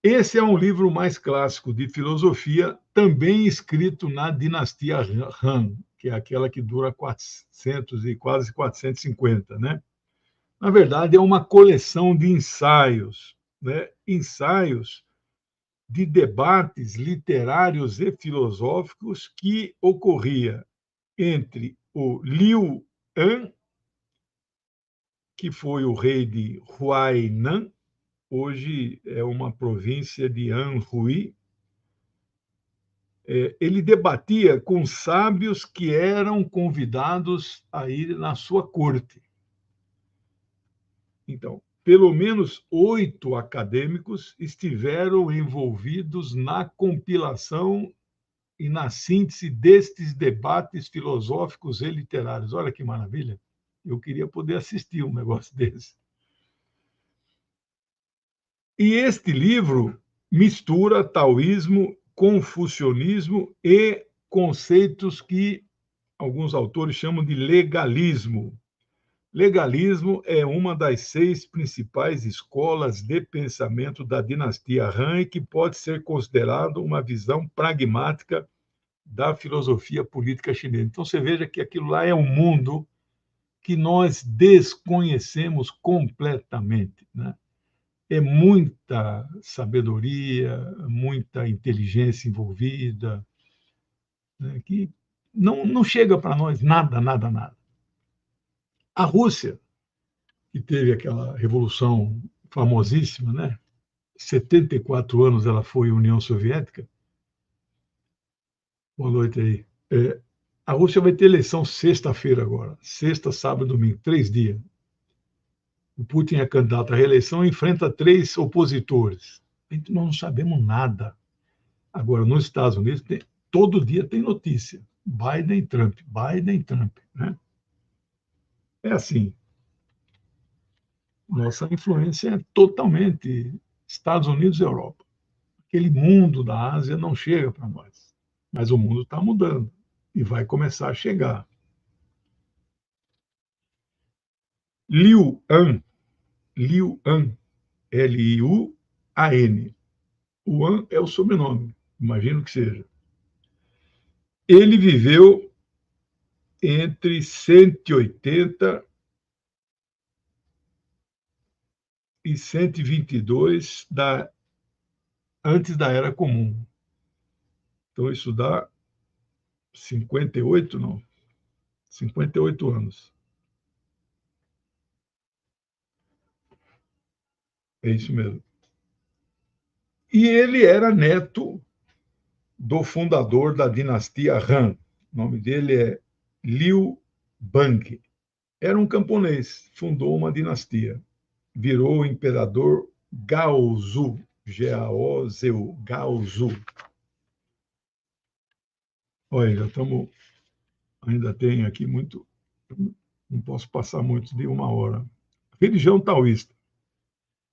Esse é um livro mais clássico de filosofia, também escrito na dinastia Han, que é aquela que dura 400 e quase 450, né? Na verdade, é uma coleção de ensaios, né? Ensaios de debates literários e filosóficos que ocorria entre o Liu An, que foi o rei de Huainan, hoje é uma província de Anhui. Ele debatia com sábios que eram convidados a ir na sua corte. Então, pelo menos 8 acadêmicos estiveram envolvidos na compilação e na síntese destes debates filosóficos e literários. Olha que maravilha! Eu queria poder assistir um negócio desse. E este livro mistura taoísmo, confucionismo e conceitos que alguns autores chamam de legalismo. Legalismo é uma das 6 principais escolas de pensamento da dinastia Han e que pode ser considerado uma visão pragmática da filosofia política chinesa. Então, você veja que aquilo lá é um mundo que nós desconhecemos completamente. Né? É muita sabedoria, muita inteligência envolvida, né? Que não chega para nós nada, nada, nada. A Rússia, que teve aquela revolução famosíssima, né? 74 anos ela foi União Soviética. Boa noite aí. A Rússia vai ter eleição sexta-feira agora. Sexta, sábado, domingo, 3 dias. O Putin é candidato à reeleição e enfrenta 3 opositores. Nós não sabemos nada. Agora, nos Estados Unidos, todo dia tem notícia. Biden e Trump, Biden e Trump. Né? É assim. Nossa influência é totalmente Estados Unidos e Europa. Aquele mundo da Ásia não chega para nós. Mas o mundo está mudando e vai começar a chegar. Liu An, Liuan, o An é o sobrenome, imagino que seja. Ele viveu entre 180 e 122 antes da Era Comum. Então, isso dá 58, não? 58 anos. É isso mesmo. E ele era neto do fundador da dinastia Han. O nome dele é Liu Bang. Era um camponês, fundou uma dinastia. Virou o imperador Gaozu, Gaozu, Gaozu. Olha, já estamos, ainda tem aqui muito, não posso passar muito de uma hora. Religião taoísta.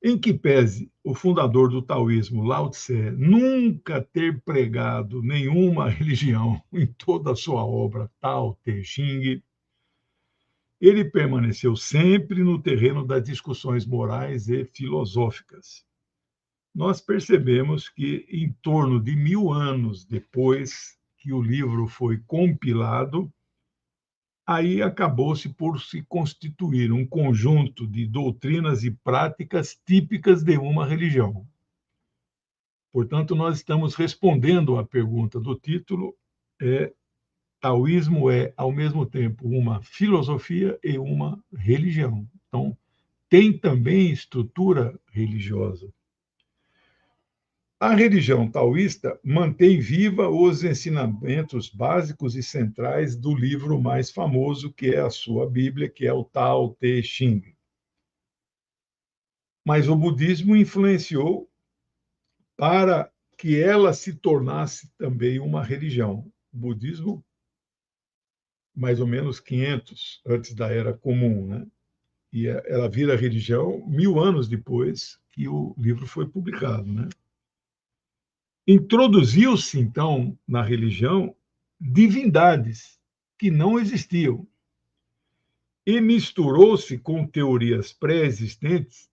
Em que pese o fundador do taoísmo, Lao Tse, nunca ter pregado nenhuma religião em toda a sua obra Tao Te Ching, ele permaneceu sempre no terreno das discussões morais e filosóficas. Nós percebemos que, em torno de 1000 anos depois que o livro foi compilado, aí acabou-se por se constituir um conjunto de doutrinas e práticas típicas de uma religião. Portanto, nós estamos respondendo à pergunta do título: taoísmo é, ao mesmo tempo, uma filosofia e uma religião. Então, tem também estrutura religiosa. A religião taoísta mantém viva os ensinamentos básicos e centrais do livro mais famoso, que é a sua Bíblia, que é o Tao Te Ching. Mas o budismo influenciou para que ela se tornasse também uma religião. O budismo, mais ou menos 500 antes da Era Comum, né? E ela vira religião 1000 anos depois que o livro foi publicado, né? Introduziu-se, então, na religião, divindades que não existiam e misturou-se com teorias pré-existentes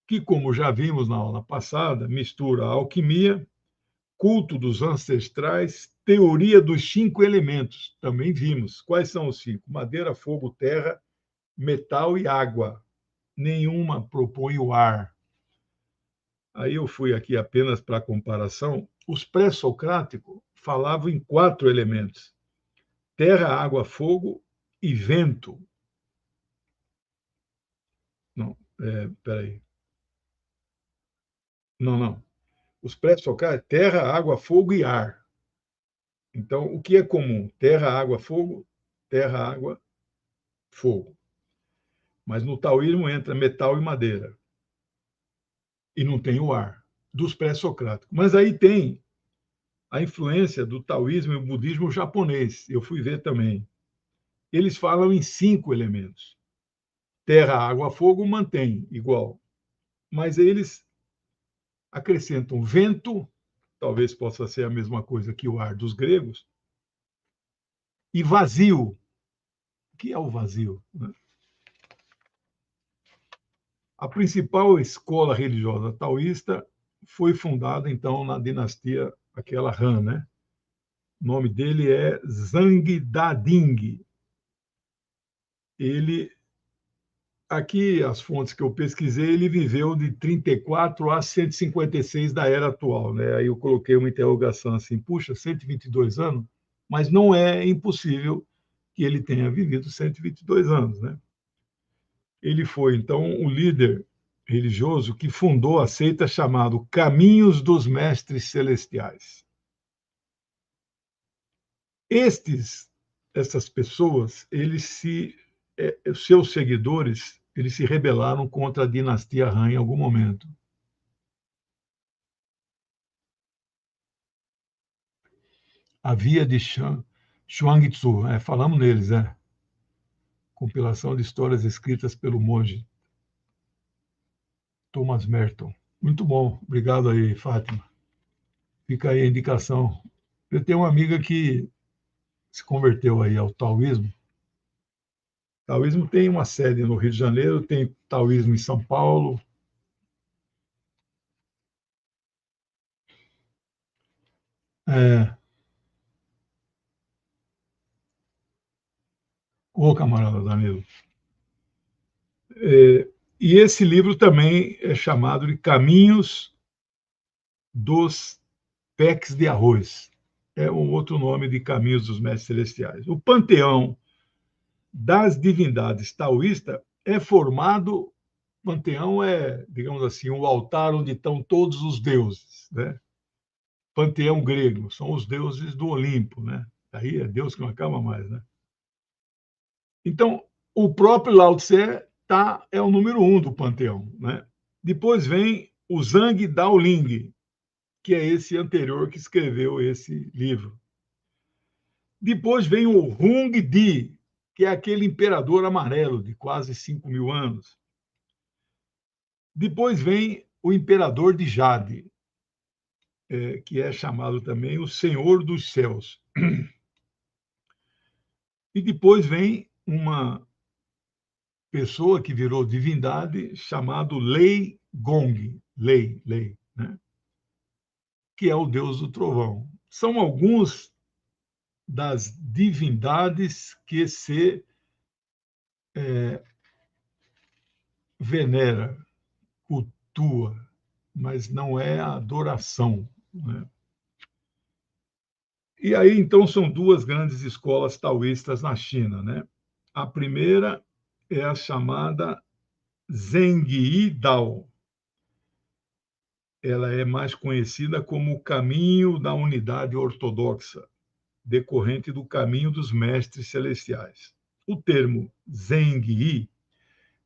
que, como já vimos na aula passada, mistura a alquimia, culto dos ancestrais, teoria dos 5 elementos. Também vimos. Quais são os 5? Madeira, fogo, terra, metal e água. Nenhuma propõe o ar. Aí eu fui aqui apenas para comparação. Os pré-socráticos falavam em 4 elementos: terra, água, fogo e vento. Não, peraí. Não. Os pré-socráticos, terra, água, fogo e ar. Então, o que é comum? Terra, água, fogo, terra, água, fogo. Mas no taoísmo entra metal e madeira. E não tem o ar, dos pré-socráticos. Mas aí tem a influência do taoísmo e o budismo japonês. Eu fui ver também. Eles falam em 5 elementos. Terra, água, fogo mantém igual. Mas eles acrescentam vento, talvez possa ser a mesma coisa que o ar dos gregos, e vazio. O que é o vazio? A principal escola religiosa taoísta foi fundada, então, na dinastia, aquela Han, né? O nome dele é Zhang Dading. Ele, aqui, as fontes que eu pesquisei, ele viveu de 34 a 156 da era atual, né? Aí eu coloquei uma interrogação assim, puxa, 122 anos? Mas não é impossível que ele tenha vivido 122 anos, né? Ele foi, então, o líder religioso que fundou a seita chamada Caminhos dos Mestres Celestiais. Essas pessoas, seus seguidores, eles se rebelaram contra a dinastia Han em algum momento. A Via de Chuang-Tzu, falamos neles, compilação de histórias escritas pelo monge. Thomas Merton. Muito bom. Obrigado aí, Fátima. Fica aí a indicação. Eu tenho uma amiga que se converteu aí ao taoísmo. O taoísmo tem uma sede no Rio de Janeiro, tem taoísmo em São Paulo. Ô, camarada Danilo. E esse livro também é chamado de Caminhos dos Peques de Arroz. É um outro nome de Caminhos dos Mestres Celestiais. O panteão das divindades taoísta é formado. Panteão é, digamos assim, o altar onde estão todos os deuses, né? Panteão grego são os deuses do Olimpo, né? Aí é Deus que não acaba mais, né? Então, o próprio Lao Tse é o número 1 do panteão, né? Depois vem o Zhang Daoling, que é esse anterior que escreveu esse livro. Depois vem o Hung Di, que é aquele imperador amarelo de quase 5.000 anos. Depois vem o imperador de Jade, que é chamado também o Senhor dos Céus. E depois vem uma pessoa que virou divindade chamado Lei Gong, Lei, né? Que é o deus do trovão. São alguns das divindades que se venera, cultua, mas não é a adoração, né? E aí, então, são duas grandes escolas taoístas na China, né? A primeira é a chamada Zhengyi Dao. Ela é mais conhecida como o caminho da unidade ortodoxa, decorrente do caminho dos mestres celestiais. O termo Zhengyi,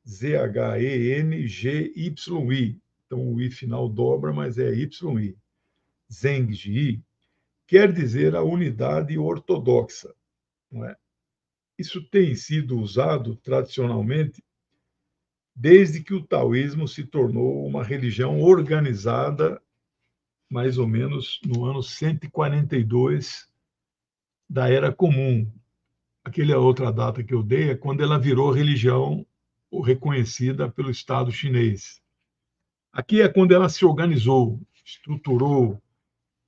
Z-H-E-N-G-Y-I, então o I final dobra, mas é Y-I. Zhengyi quer dizer a unidade ortodoxa, não é? Isso tem sido usado tradicionalmente desde que o taoísmo se tornou uma religião organizada, mais ou menos no ano 142 da Era Comum. Aquela outra data que eu dei é quando ela virou religião reconhecida pelo Estado chinês. Aqui é quando ela se organizou, estruturou,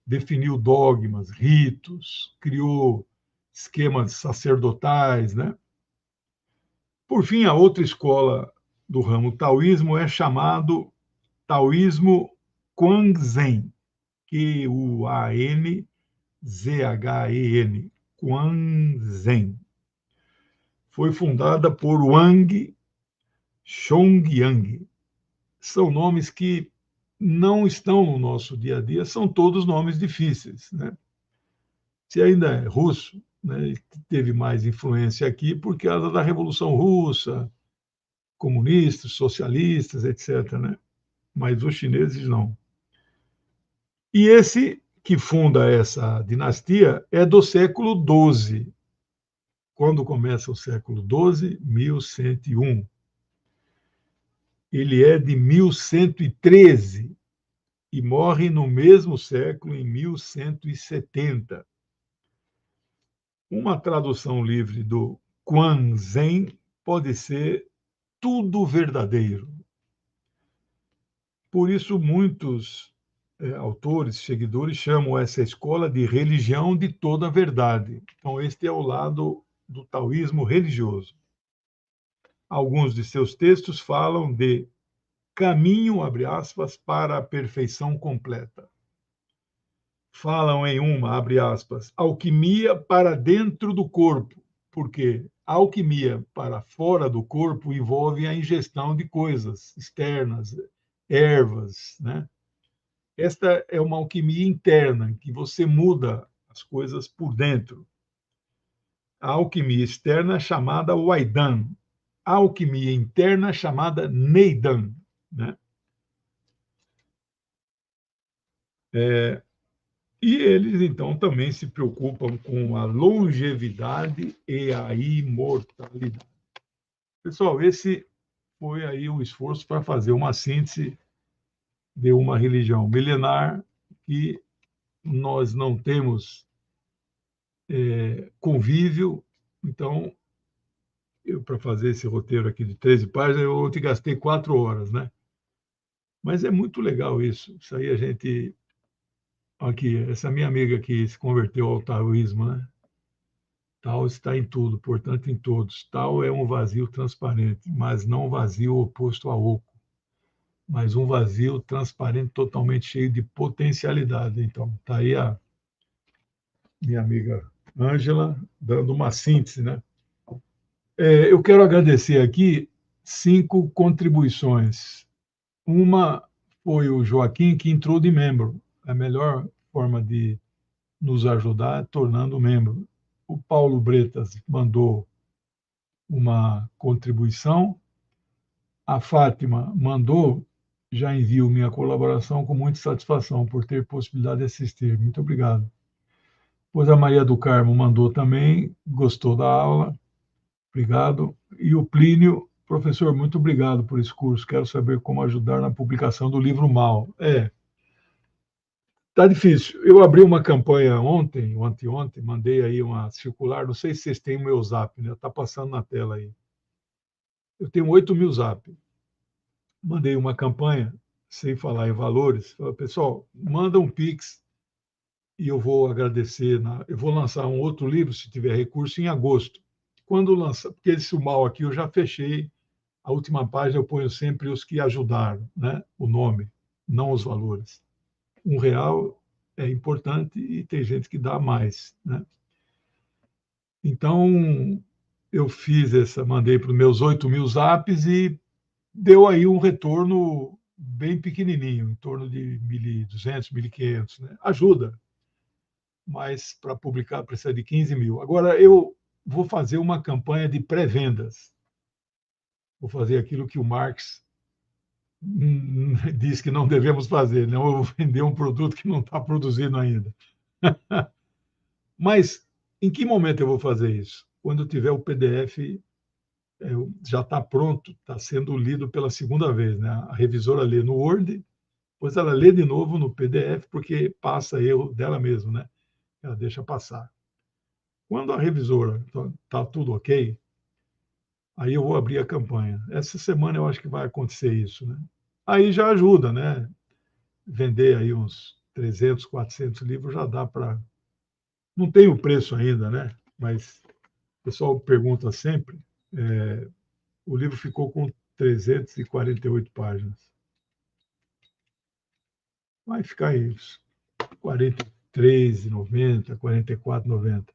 definiu dogmas, ritos, criou esquemas sacerdotais, né? Por fim, a outra escola do ramo taoísmo é chamado taoísmo Quanzhen, Quanzhen, Quanzhen. Foi fundada por Wang Chongyang. São nomes que não estão no nosso dia a dia, são todos nomes difíceis, né? Se ainda é russo, né, teve mais influência aqui por causa da Revolução Russa, comunistas, socialistas, etc., né? Mas os chineses não. E esse que funda essa dinastia é do século XII. Quando começa o século XII? 1101. Ele é de 1113 e morre no mesmo século, em 1170. Uma tradução livre do Quanzhen pode ser tudo verdadeiro. Por isso, muitos autores, seguidores, chamam essa escola de religião de toda a verdade. Então, este é o lado do taoísmo religioso. Alguns de seus textos falam de caminho, abre aspas, para a perfeição completa. Falam em uma, abre aspas, alquimia para dentro do corpo, porque a alquimia para fora do corpo envolve a ingestão de coisas externas, ervas, né? Esta é uma alquimia interna, que você muda as coisas por dentro. A alquimia externa é chamada Waidan, a alquimia interna é chamada Neidan, né? E eles, então, também se preocupam com a longevidade e a imortalidade. Pessoal, esse foi aí o esforço para fazer uma síntese de uma religião milenar que nós não temos convívio. Então, para fazer esse roteiro aqui de 13 páginas, eu te gastei 4 horas, né? Mas é muito legal isso. Isso aí a gente... Aqui, essa minha amiga que se converteu ao taoísmo, né? Tal está em tudo, portanto, em todos. Tal é um vazio transparente, mas não um vazio oposto a oco, mas um vazio transparente totalmente cheio de potencialidade. Então, está aí a minha amiga Ângela dando uma síntese, né? Eu quero agradecer aqui 5 contribuições. Uma foi o Joaquim, que entrou de membro. A melhor forma de nos ajudar é tornando membro. O Paulo Bretas mandou uma contribuição. A Fátima mandou, já envio minha colaboração com muita satisfação por ter possibilidade de assistir. Muito obrigado. Pois a Maria do Carmo mandou também, gostou da aula. Obrigado. E o Plínio, professor, muito obrigado por esse curso. Quero saber como ajudar na publicação do livro Mal. Tá difícil. Eu abri uma campanha ontem, ou anteontem, mandei aí uma circular, não sei se vocês têm o meu zap, né? Está passando na tela aí. Eu tenho 8.000 zap. Mandei uma campanha, sem falar em valores. Falei, pessoal, manda um Pix e eu vou agradecer. Eu vou lançar um outro livro, se tiver recurso, em agosto. Quando lançar, porque esse mal aqui eu já fechei. A última página eu ponho sempre os que ajudaram, né? O nome, não os valores. R$ 1 é importante e tem gente que dá mais, né? Então, eu fiz mandei para os meus 8.000 zaps e deu aí um retorno bem pequenininho, em torno de 1.200, 1.500, né? Ajuda, mas para publicar precisa de 15.000. Agora, eu vou fazer uma campanha de pré-vendas. Vou fazer aquilo que o Marx diz que não devemos fazer, não. Eu vou vender um produto que não está produzindo ainda. Mas em que momento eu vou fazer isso? Quando tiver o PDF já está pronto, está sendo lido pela segunda vez, né? A revisora lê no Word, depois ela lê de novo no PDF, porque passa erro dela mesma, né? Ela deixa passar. Quando a revisora está tudo ok, aí eu vou abrir a campanha. Essa semana eu acho que vai acontecer isso, né? Aí já ajuda, né? Vender aí uns 300, 400 livros já dá para... Não tem o preço ainda, né? Mas o pessoal pergunta sempre. O livro ficou com 348 páginas. Vai ficar isso. R$ 43,90, R$ 44,90.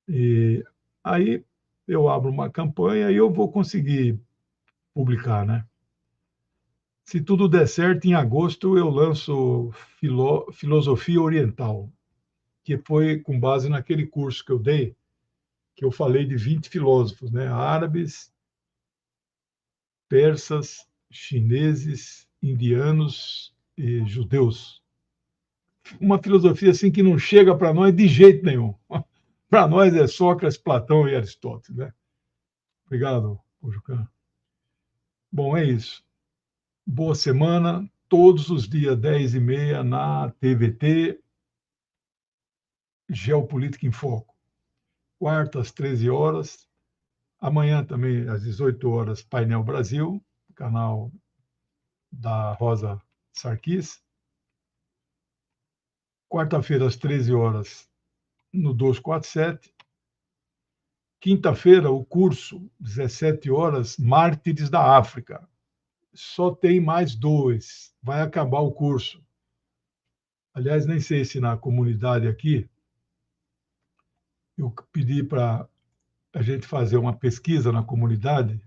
E aí eu abro uma campanha e eu vou conseguir publicar, né? Se tudo der certo, em agosto eu lanço Filosofia Oriental, que foi com base naquele curso que eu dei, que eu falei de 20 filósofos, né? Árabes, persas, chineses, indianos e judeus. Uma filosofia assim que não chega para nós de jeito nenhum. Para nós é Sócrates, Platão e Aristóteles, né? Obrigado, Jucan. Bom, é isso. Boa semana, todos os dias, 10h30, na TVT, Geopolítica em Foco. Quarta, às 13 horas. Amanhã também, às 18 horas, Painel Brasil, canal da Rosa Sarquis. Quarta-feira, às 13 horas, no 247. Quinta-feira, o curso, 17 horas, Mártires da África. Só tem mais 2. Vai acabar o curso. Aliás, nem sei se na comunidade aqui, eu pedi para a gente fazer uma pesquisa na comunidade.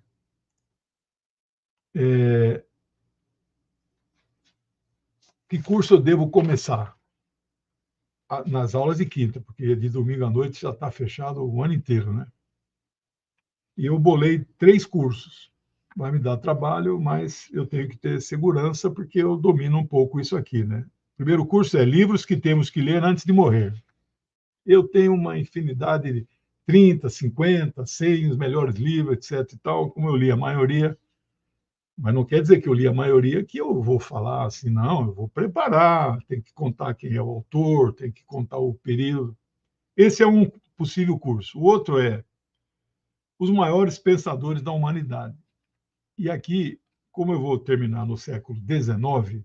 Que curso eu devo começar? Nas aulas de quinta, porque de domingo à noite já está fechado o ano inteiro, né? E eu bolei 3 cursos. Vai me dar trabalho, mas eu tenho que ter segurança, porque eu domino um pouco isso aqui, né? O primeiro curso é livros que temos que ler antes de morrer. Eu tenho uma infinidade de 30, 50, 100 os melhores livros, etc. e tal, como eu li a maioria, Mas não quer dizer que eu li a maioria que eu vou falar assim, não, eu vou preparar, tem que contar quem é o autor, tem que contar o período. Esse é um possível curso. O outro é os maiores pensadores da humanidade. E aqui, como eu vou terminar no século XIX,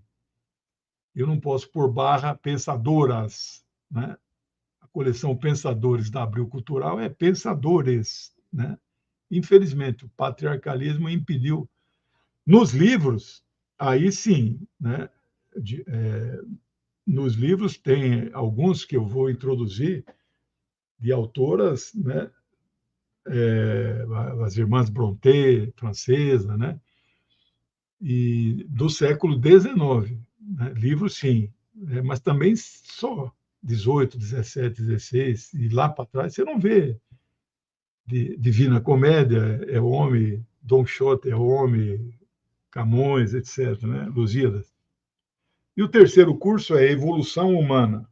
eu não posso pôr barra pensadoras, né? A coleção Pensadores da Abril Cultural é pensadores, né? Infelizmente, o patriarcalismo impediu. Nos livros, aí sim, né? Nos livros tem alguns que eu vou introduzir de autoras, né? As irmãs Brontë, francesa, né? E do século XIX, né? Livros sim, né? Mas também só 18, 17, 16 e lá para trás você não vê Divina Comédia é homem, Don Quixote é homem, Camões, etc., né? Lusíadas. E o terceiro curso é Evolução Humana,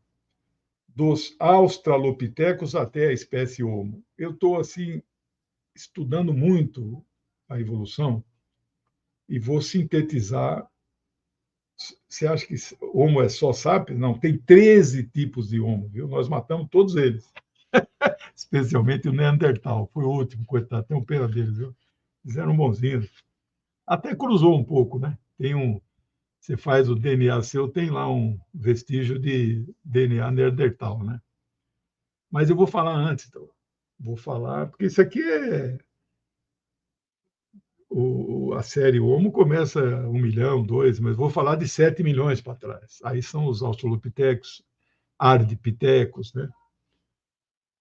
dos australopitecos até a espécie Homo. Eu estou assim estudando muito a evolução e vou sintetizar. Você acha que Homo é só sapiens? Não, tem 13 tipos de Homo, viu? Nós matamos todos eles, especialmente o Neandertal, foi o último, coitado, tem um pena deles, viu? Eles eram bonzinhos. Até cruzou um pouco, né? Você faz o DNA seu, tem lá um vestígio de DNA Neandertal, né? Mas eu vou falar antes, então. Vou falar, porque isso aqui é. A série Homo começa 1 milhão, 2, mas vou falar de 7 milhões para trás. Aí são os Australopithecus, Ardipithecus, né?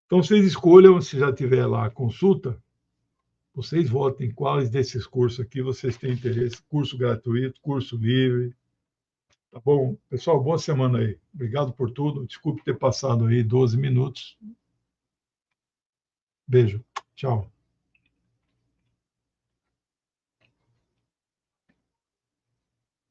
Então, vocês escolham, se já tiver lá a consulta, vocês votem quais desses cursos aqui vocês têm interesse. Curso gratuito, curso livre. Tá bom? Pessoal, boa semana aí. Obrigado por tudo. Desculpe ter passado aí 12 minutos. Beijo. Tchau.